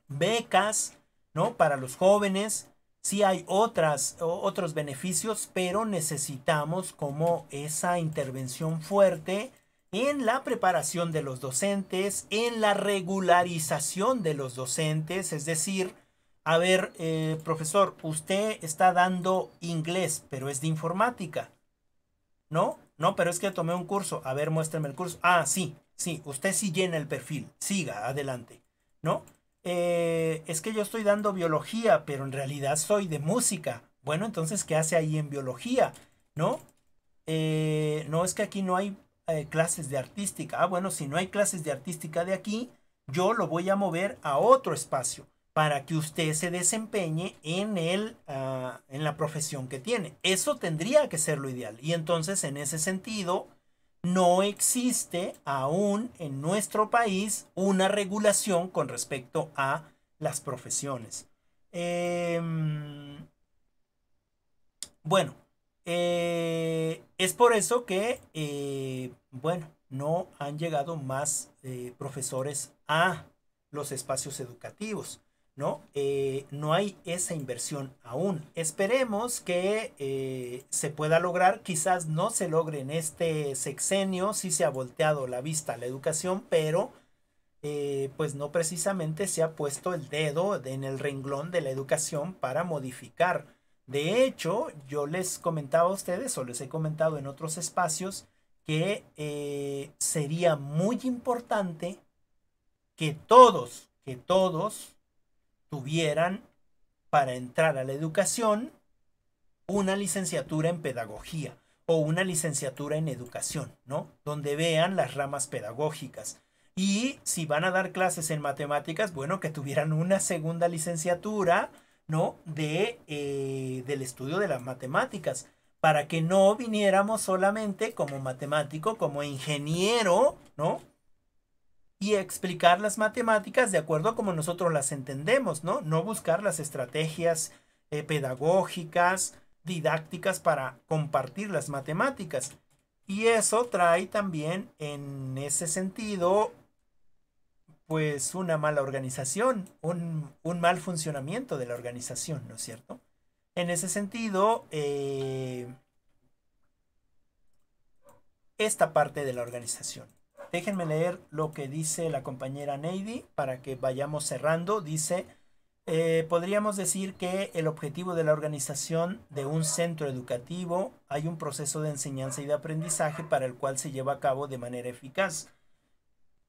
becas, ¿no? Para los jóvenes, sí hay otros beneficios, pero necesitamos como esa intervención fuerte en la preparación de los docentes, en la regularización de los docentes, es decir, a ver, profesor, usted está dando inglés, pero es de informática, ¿no? No, pero es que tomé un curso. A ver, muéstrame el curso. Ah, sí, sí, usted sí llena el perfil. Siga, adelante, ¿no? Es que yo estoy dando biología, pero en realidad soy de música. Bueno, entonces, ¿qué hace ahí en biología? ¿No? No, es que aquí no hay clases de artística. Ah, bueno, si no hay clases de artística de aquí, yo lo voy a mover a otro espacio para que usted se desempeñe en la profesión que tiene. Eso tendría que ser lo ideal. Y entonces, en ese sentido, no existe aún en nuestro país una regulación con respecto a las profesiones. Bueno, es por eso que, bueno, no han llegado más profesores a los espacios educativos, ¿no? No hay esa inversión aún. Esperemos que se pueda lograr. Quizás no se logre en este sexenio. Sí se ha volteado la vista a la educación, pero pues no precisamente se ha puesto el dedo en el renglón de la educación para modificar. De hecho, yo les comentaba a ustedes, o les he comentado en otros espacios, que sería muy importante que todos tuvieran para entrar a la educación una licenciatura en pedagogía o una licenciatura en educación, ¿no? Donde vean las ramas pedagógicas. Y si van a dar clases en matemáticas, bueno, que tuvieran una segunda licenciatura, ¿no? Del estudio de las matemáticas, para que no viniéramos solamente como matemático, como ingeniero, ¿no? Y explicar las matemáticas de acuerdo a como nosotros las entendemos, ¿no? No buscar las estrategias pedagógicas, didácticas para compartir las matemáticas. Y eso trae también en ese sentido pues una mala organización, un mal funcionamiento de la organización, ¿no es cierto? En ese sentido, esta parte de la organización. Déjenme leer lo que dice la compañera Neidy para que vayamos cerrando. Dice, podríamos decir que el objetivo de la organización de un centro educativo, hay un proceso de enseñanza y de aprendizaje para el cual se lleva a cabo de manera eficaz.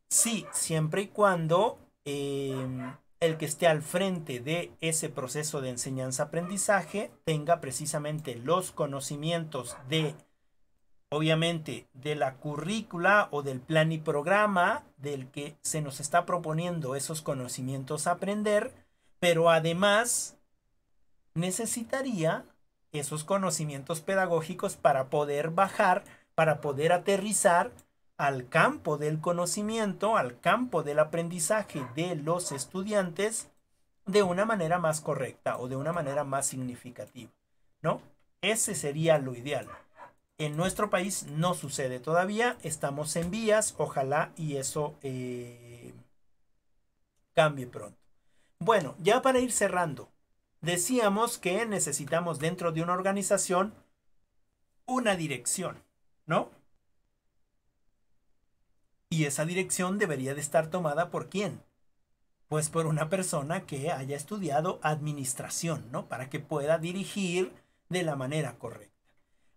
Sí, siempre y cuando el que esté al frente de ese proceso de enseñanza-aprendizaje tenga precisamente los conocimientos obviamente, de la currícula o del plan y programa del que se nos está proponiendo esos conocimientos a aprender, pero además necesitaría esos conocimientos pedagógicos para poder bajar, para poder aterrizar al campo del conocimiento, al campo del aprendizaje de los estudiantes de una manera más correcta o de una manera más significativa, ¿no? Ese sería lo ideal. En nuestro país no sucede todavía, estamos en vías, ojalá y eso cambie pronto. Bueno, ya para ir cerrando, decíamos que necesitamos dentro de una organización una dirección, ¿no? Y esa dirección debería de estar tomada ¿por quién? Pues por una persona que haya estudiado administración, ¿no? Para que pueda dirigir de la manera correcta.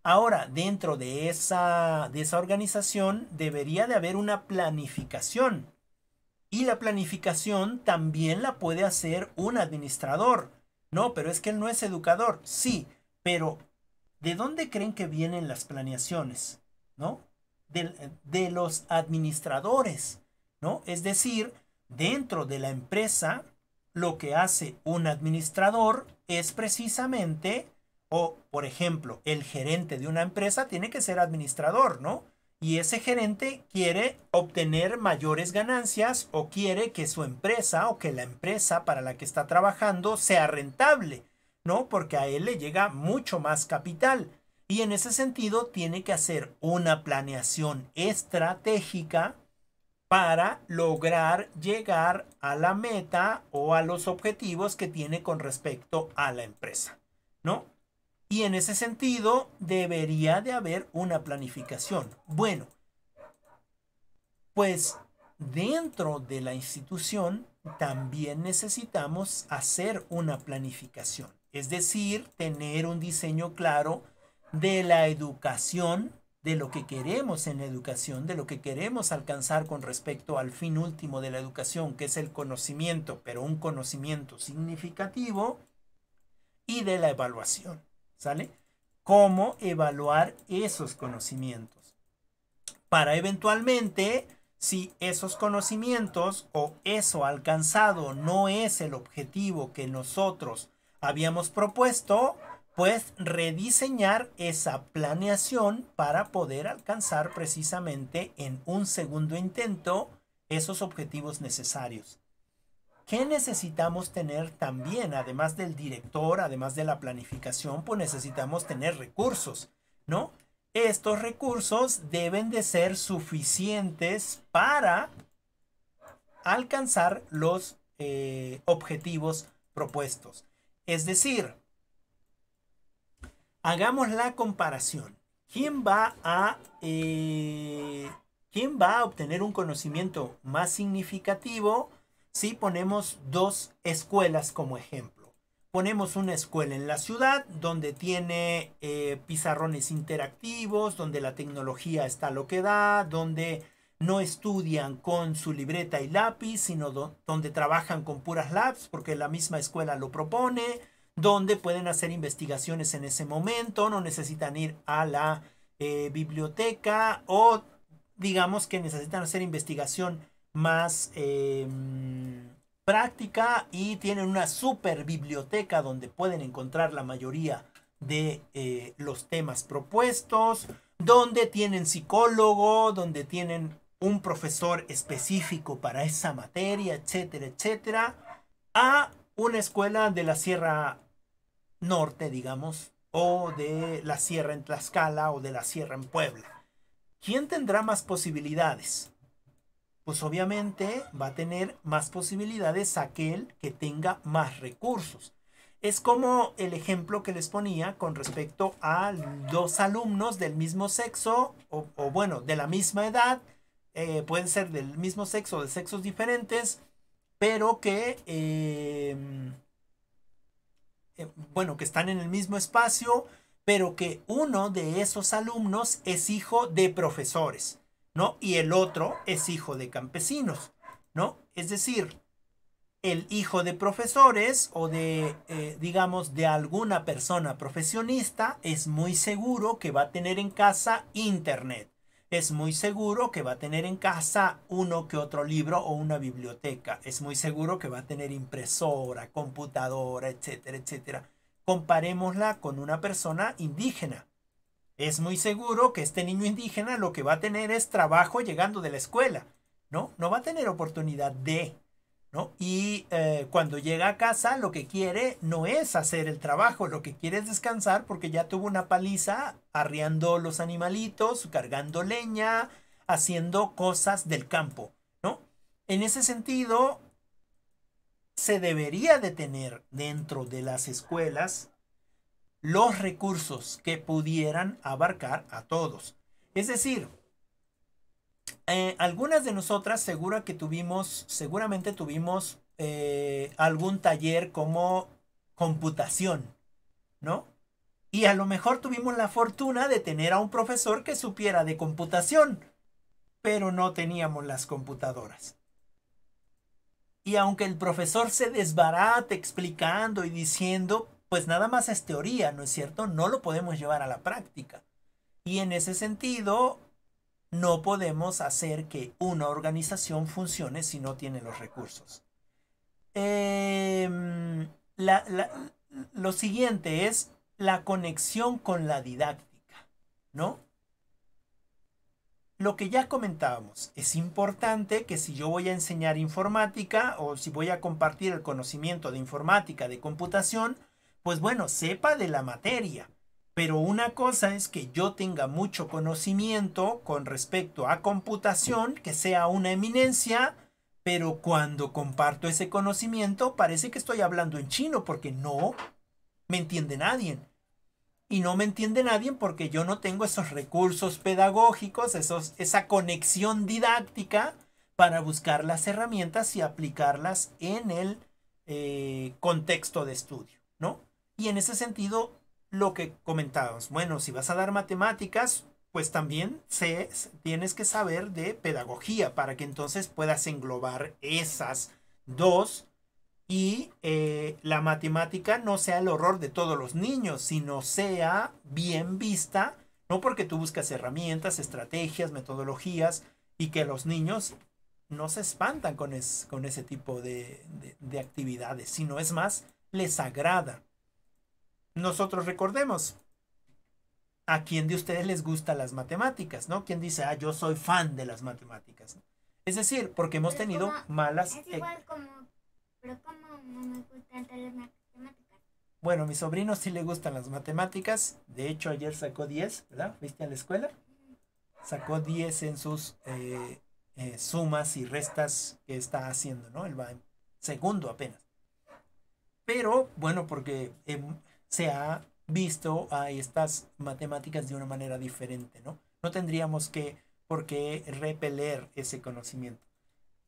Ahora, dentro de esa organización debería de haber una planificación. Y la planificación también la puede hacer un administrador. No, pero es que él no es educador. Sí, pero ¿de dónde creen que vienen las planeaciones? ¿No? De los administradores, ¿no? Es decir, dentro de la empresa, lo que hace un administrador es precisamente, o por ejemplo, el gerente de una empresa tiene que ser administrador, ¿no? Y ese gerente quiere obtener mayores ganancias o quiere que su empresa o que la empresa para la que está trabajando sea rentable, ¿no? Porque a él le llega mucho más capital. Y en ese sentido tiene que hacer una planeación estratégica para lograr llegar a la meta o a los objetivos que tiene con respecto a la empresa, ¿no? Y en ese sentido debería de haber una planificación. Bueno, pues dentro de la institución también necesitamos hacer una planificación. Es decir, tener un diseño claro de la educación, de lo que queremos en la educación, de lo que queremos alcanzar con respecto al fin último de la educación, que es el conocimiento, pero un conocimiento significativo, y de la evaluación, ¿sale? ¿Cómo evaluar esos conocimientos? para eventualmente, si esos conocimientos o eso alcanzado no es el objetivo que nosotros habíamos propuesto, pues rediseñar esa planeación para poder alcanzar precisamente en un segundo intento esos objetivos necesarios. ¿Qué necesitamos tener también? Además del director, además de la planificación, pues necesitamos tener recursos, ¿no? Estos recursos deben de ser suficientes para alcanzar los objetivos propuestos. Es decir, hagamos la comparación. ¿Quién va a obtener un conocimiento más significativo si ponemos dos escuelas como ejemplo? Ponemos una escuela en la ciudad donde tiene pizarrones interactivos, donde la tecnología está lo que da, donde no estudian con su libreta y lápiz, sino donde trabajan con puras labs porque la misma escuela lo propone, donde pueden hacer investigaciones en ese momento, no necesitan ir a la biblioteca, o digamos que necesitan hacer investigación más práctica y tienen una super biblioteca donde pueden encontrar la mayoría de los temas propuestos, donde tienen psicólogo, donde tienen un profesor específico para esa materia, etcétera, etcétera, a una escuela de la Sierra Norte, digamos, o de la Sierra en Tlaxcala o de la Sierra en Puebla. ¿Quién tendrá más posibilidades? Pues obviamente va a tener más posibilidades aquel que tenga más recursos. Es como el ejemplo que les ponía con respecto a dos alumnos del mismo sexo o bueno, de la misma edad, pueden ser del mismo sexo o de sexos diferentes, pero que bueno, que están en el mismo espacio, pero que uno de esos alumnos es hijo de profesores, ¿no? Y el otro es hijo de campesinos, ¿no? Es decir, el hijo de profesores o de, digamos, de alguna persona profesionista es muy seguro que va a tener en casa internet. Es muy seguro que va a tener en casa uno que otro libro o una biblioteca. Es muy seguro que va a tener impresora, computadora, etcétera, etcétera. Comparémosla con una persona indígena. Es muy seguro que este niño indígena lo que va a tener es trabajo llegando de la escuela, ¿no? No va a tener oportunidad de, ¿no? Y cuando llega a casa lo que quiere no es hacer el trabajo, lo que quiere es descansar porque ya tuvo una paliza arriando los animalitos, cargando leña, haciendo cosas del campo, ¿no? En ese sentido, se debería de tener dentro de las escuelas los recursos que pudieran abarcar a todos. Es decir, algunas de nosotras seguramente tuvimos algún taller como computación, ¿no? Y a lo mejor tuvimos la fortuna de tener a un profesor que supiera de computación, pero no teníamos las computadoras. Y aunque el profesor se desbarate explicando y diciendo, pues nada más es teoría, ¿no es cierto? No lo podemos llevar a la práctica. Y en ese sentido, no podemos hacer que una organización funcione si no tiene los recursos. Lo siguiente es la conexión con la didáctica, ¿no? Lo que ya comentábamos, es importante que si yo voy a enseñar informática o si voy a compartir el conocimiento de informática, de computación, pues bueno, sepa de la materia. Pero una cosa es que yo tenga mucho conocimiento con respecto a computación, que sea una eminencia, pero cuando comparto ese conocimiento parece que estoy hablando en chino porque no me entiende nadie. Y no me entiende nadie porque yo no tengo esos recursos pedagógicos, esa conexión didáctica para buscar las herramientas y aplicarlas en el contexto de estudio, ¿no? Y en ese sentido, lo que comentábamos, bueno, si vas a dar matemáticas, pues también tienes que saber de pedagogía para que entonces puedas englobar esas dos y la matemática no sea el horror de todos los niños, sino sea bien vista No porque tú buscas herramientas, estrategias, metodologías y que los niños no se espantan con ese tipo de actividades, sino es más, les agrada. Nosotros recordemos, ¿a quién de ustedes les gustan las matemáticas? ¿No? ¿Quién dice, yo soy fan de las matemáticas? Es decir, porque hemos tenido malas... Es igual pero como no me gustan las matemáticas. Bueno, a mi sobrino sí le gustan las matemáticas. De hecho, ayer sacó 10, ¿verdad? ¿Viste a la escuela? Sacó 10 en sus sumas y restas que está haciendo, ¿no? Él va en segundo apenas. Pero, bueno, porque se ha visto a estas matemáticas de una manera diferente, ¿no? No tendríamos por qué repeler ese conocimiento.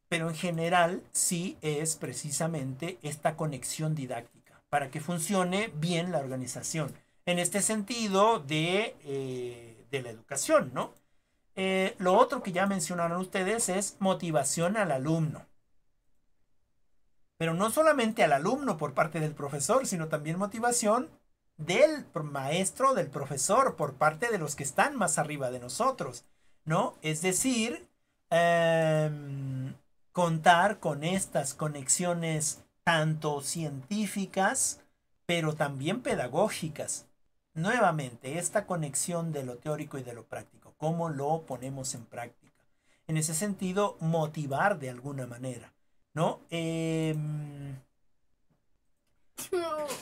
Pero en general sí es precisamente esta conexión didáctica para que funcione bien la organización. En este sentido de la educación, ¿no? Lo otro que ya mencionaron ustedes es motivación al alumno. Pero no solamente al alumno por parte del profesor, sino también motivación del maestro, del profesor, por parte de los que están más arriba de nosotros, ¿no? Es decir, contar con estas conexiones tanto científicas, pero también pedagógicas. Nuevamente, esta conexión de lo teórico y de lo práctico, ¿cómo lo ponemos en práctica? En ese sentido, motivar de alguna manera, ¿no? En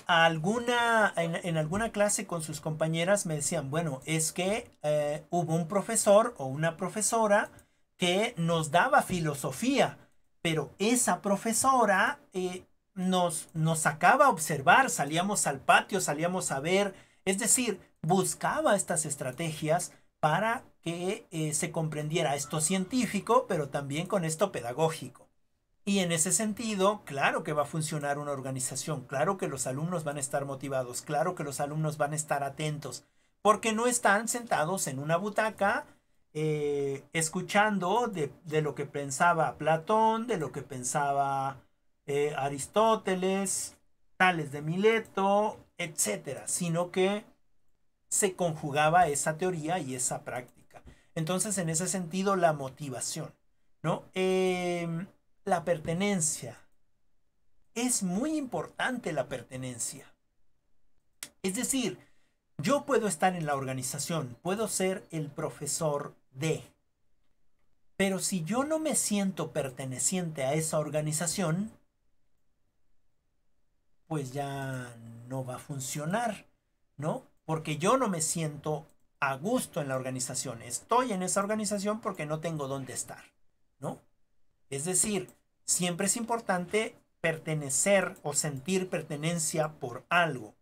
alguna clase con sus compañeras me decían, bueno, es que hubo un profesor o una profesora que nos daba filosofía, pero esa profesora nos sacaba a observar, salíamos al patio, salíamos a ver, es decir, buscaba estas estrategias para que se comprendiera esto científico, pero también con esto pedagógico. Y en ese sentido, claro que va a funcionar una organización, claro que los alumnos van a estar motivados, claro que los alumnos van a estar atentos, porque no están sentados en una butaca escuchando de lo que pensaba Platón, de lo que pensaba Aristóteles, Tales de Mileto, etcétera, sino que se conjugaba esa teoría y esa práctica. Entonces, en ese sentido, la motivación, ¿no? La pertenencia. Es muy importante la pertenencia. Es decir, yo puedo estar en la organización, puedo ser el profesor de, pero si yo no me siento perteneciente a esa organización, pues ya no va a funcionar, ¿no? Porque yo no me siento a gusto en la organización. Estoy en esa organización porque no tengo dónde estar, ¿no? Es decir, siempre es importante pertenecer o sentir pertenencia por algo.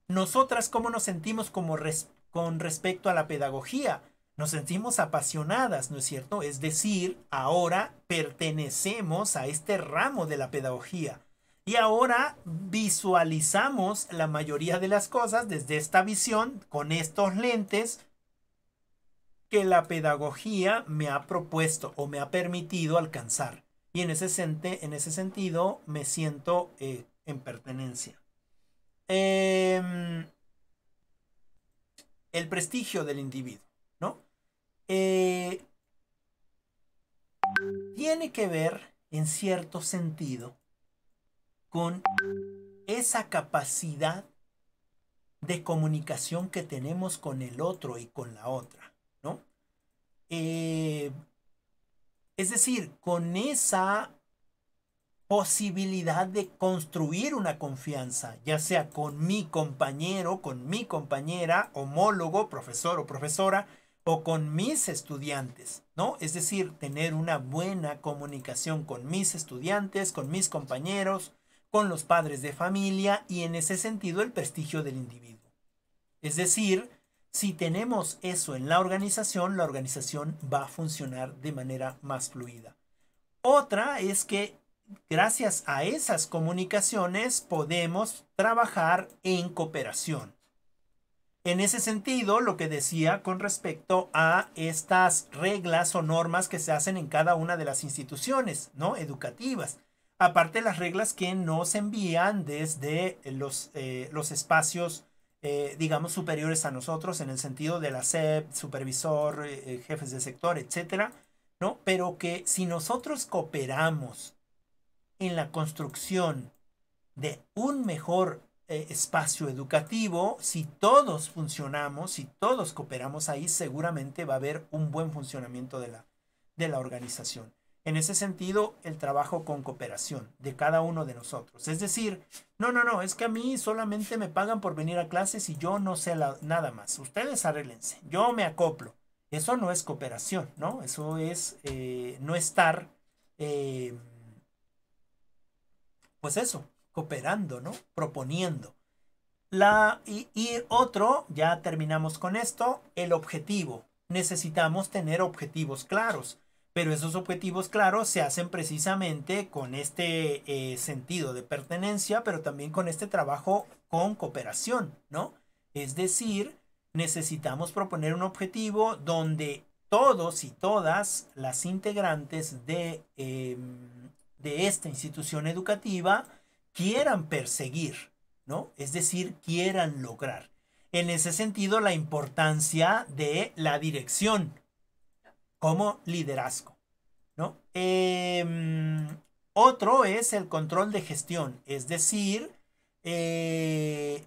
Nosotras, ¿cómo nos sentimos con respecto a la pedagogía? Nos sentimos apasionadas, ¿no es cierto? Es decir, ahora pertenecemos a este ramo de la pedagogía. Y ahora visualizamos la mayoría de las cosas desde esta visión, con estos lentes que la pedagogía me ha propuesto o me ha permitido alcanzar. Y en ese sentido me siento en pertenencia. El prestigio del individuo, ¿no? Tiene que ver, en cierto sentido, con esa capacidad de comunicación que tenemos con el otro y con la otra, ¿no? Es decir, con esa posibilidad de construir una confianza, ya sea con mi compañero, con mi compañera, homólogo, profesor o profesora, o con mis estudiantes, ¿no? Es decir, tener una buena comunicación con mis estudiantes, con mis compañeros, con los padres de familia y en ese sentido el prestigio del individuo. Es decir, si tenemos eso en la organización va a funcionar de manera más fluida. Otra es que gracias a esas comunicaciones podemos trabajar en cooperación. En ese sentido, lo que decía con respecto a estas reglas o normas que se hacen en cada una de las instituciones, ¿no? Educativas. Aparte de las reglas que nos envían desde los espacios digamos, superiores a nosotros en el sentido de la SEP, supervisor, jefes de sector, etcétera, ¿no? Pero que si nosotros cooperamos en la construcción de un mejor espacio educativo, si todos funcionamos, si todos cooperamos ahí, seguramente va a haber un buen funcionamiento de la organización. En ese sentido, el trabajo con cooperación de cada uno de nosotros. Es decir, no, es que a mí solamente me pagan por venir a clases y yo no sé nada más. Ustedes arréglense, yo me acoplo. Eso no es cooperación, ¿no? Eso es no estar, pues eso, cooperando, ¿no? Proponiendo. Y otro, ya terminamos con esto, el objetivo. Necesitamos tener objetivos claros, pero esos objetivos claros se hacen precisamente con este sentido de pertenencia, pero también con este trabajo con cooperación, ¿no? Es decir, necesitamos proponer un objetivo donde todos y todas las integrantes de esta institución educativa quieran perseguir, ¿no? Es decir, quieran lograr. En ese sentido, la importancia de la dirección como liderazgo, ¿no? Otro es el control de gestión, es decir, es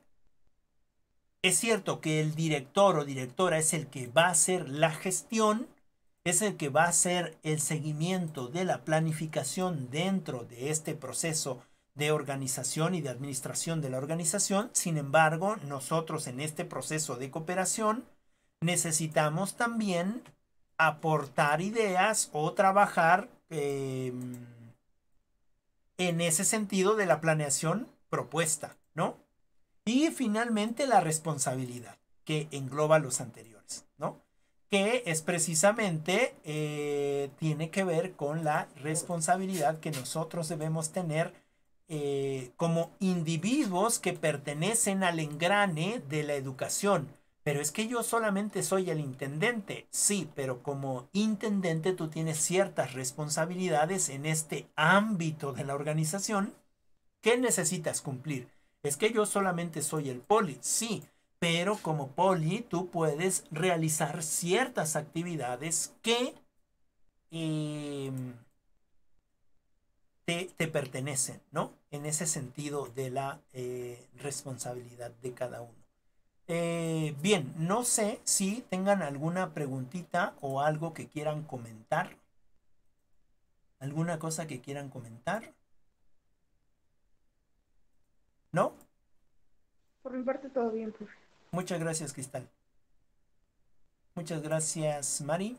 cierto que el director o directora es el que va a hacer la gestión, es el que va a hacer el seguimiento de la planificación dentro de este proceso de organización y de administración de la organización. Sin embargo, nosotros en este proceso de cooperación necesitamos también aportar ideas o trabajar en ese sentido de la planeación propuesta, ¿no? Y finalmente la responsabilidad, que engloba los anteriores, ¿no? Que es precisamente, tiene que ver con la responsabilidad que nosotros debemos tener como individuos que pertenecen al engrane de la educación. Pero es que yo solamente soy el intendente. Sí, pero como intendente tú tienes ciertas responsabilidades en este ámbito de la organización que necesitas cumplir. Es que yo solamente soy el poli. Sí, pero como poli tú puedes realizar ciertas actividades que te pertenecen, ¿no? En ese sentido de la responsabilidad de cada uno. Bien, no sé si tengan alguna preguntita o algo que quieran comentar. ¿Alguna cosa que quieran comentar? ¿No? Por mi parte todo bien, profe. Muchas gracias, Cristal. Muchas gracias, Mari.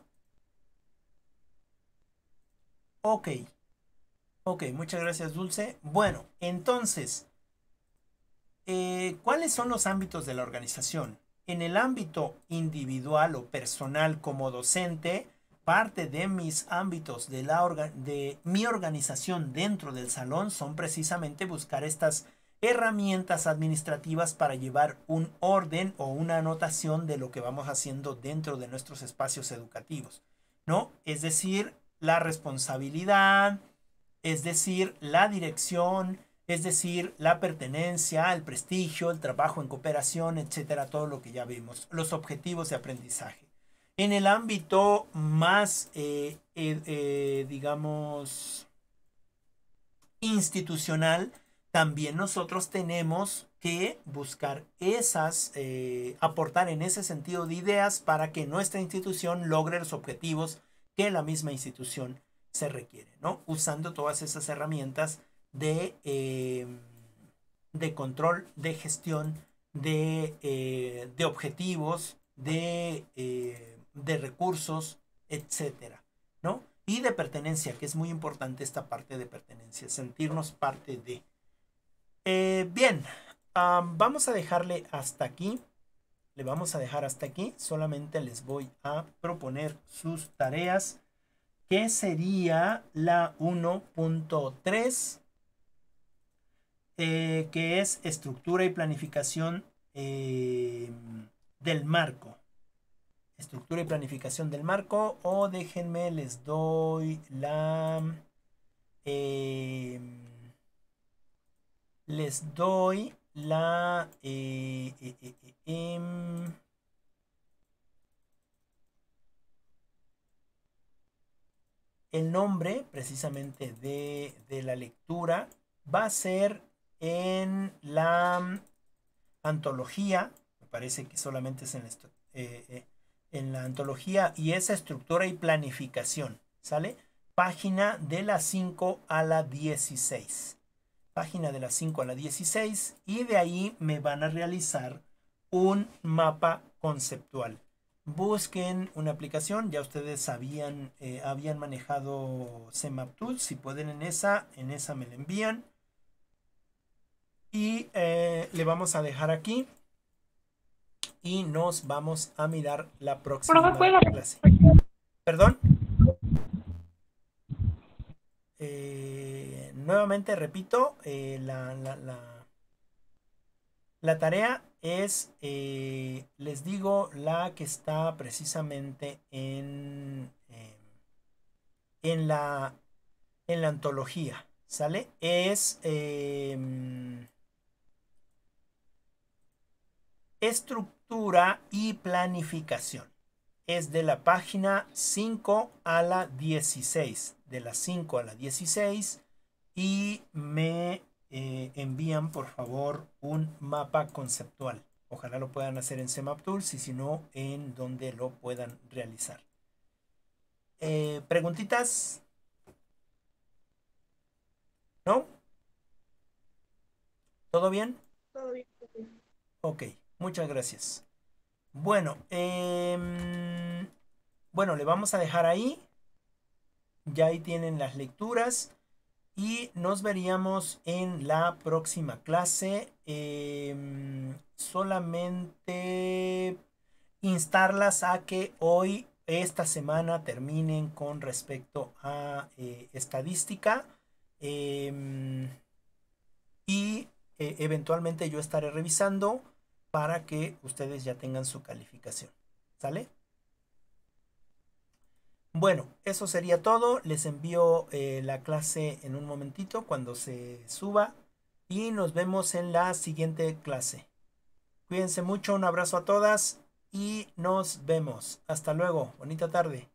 Ok, muchas gracias, Dulce. Bueno, entonces, ¿cuáles son los ámbitos de la organización? En el ámbito individual o personal como docente, parte de mis ámbitos de mi organización dentro del salón son precisamente buscar estas herramientas administrativas para llevar un orden o una anotación de lo que vamos haciendo dentro de nuestros espacios educativos, ¿no? Es decir, la responsabilidad, es decir, la dirección, es decir, la pertenencia, el prestigio, el trabajo en cooperación, etcétera, todo lo que ya vimos, los objetivos de aprendizaje. En el ámbito más, digamos, institucional, también nosotros tenemos que buscar aportar en ese sentido de ideas para que nuestra institución logre los objetivos que la misma institución se requiere, ¿no? Usando todas esas herramientas de control, de gestión, de objetivos, de recursos, etcétera, ¿no? Y de pertenencia, que es muy importante esta parte de pertenencia, sentirnos parte de. Bien, vamos a dejarle hasta aquí. Le vamos a dejar hasta aquí. Solamente les voy a proponer sus tareas, que sería la 1.3, que es estructura y planificación del marco. Estructura y planificación del marco, o déjenme, les doy la el nombre precisamente de la lectura va a ser en la antología, me parece que solamente es en la antología, y esa estructura y planificación, ¿sale? Página de la 5 a la 16. Página de la 5 a la 16, y de ahí me van a realizar un mapa conceptual. Busquen una aplicación, ya ustedes habían manejado CMapTools, si pueden en esa me la envían. Y le vamos a dejar aquí y nos vamos a mirar la próxima clase. ¿Perdón? Nuevamente repito, la tarea es, les digo, la que está precisamente en la antología, ¿sale? Es estructura y planificación. Es de la página 5 a la 16. De la 5 a la 16. Y me envían por favor un mapa conceptual. Ojalá lo puedan hacer en CMapTools y si no, en donde lo puedan realizar. ¿Preguntitas? ¿No? ¿Todo bien? Todo bien. Ok, muchas gracias. Bueno, bueno, le vamos a dejar ahí. Ya ahí tienen las lecturas. Y nos veríamos en la próxima clase. Solamente instarlas a que hoy, esta semana, terminen con respecto a estadística. Y eventualmente yo estaré revisando para que ustedes ya tengan su calificación. ¿Sale? Bueno, eso sería todo. Les envío la clase en un momentito cuando se suba. Y nos vemos en la siguiente clase. Cuídense mucho, un abrazo a todas y nos vemos. Hasta luego, bonita tarde.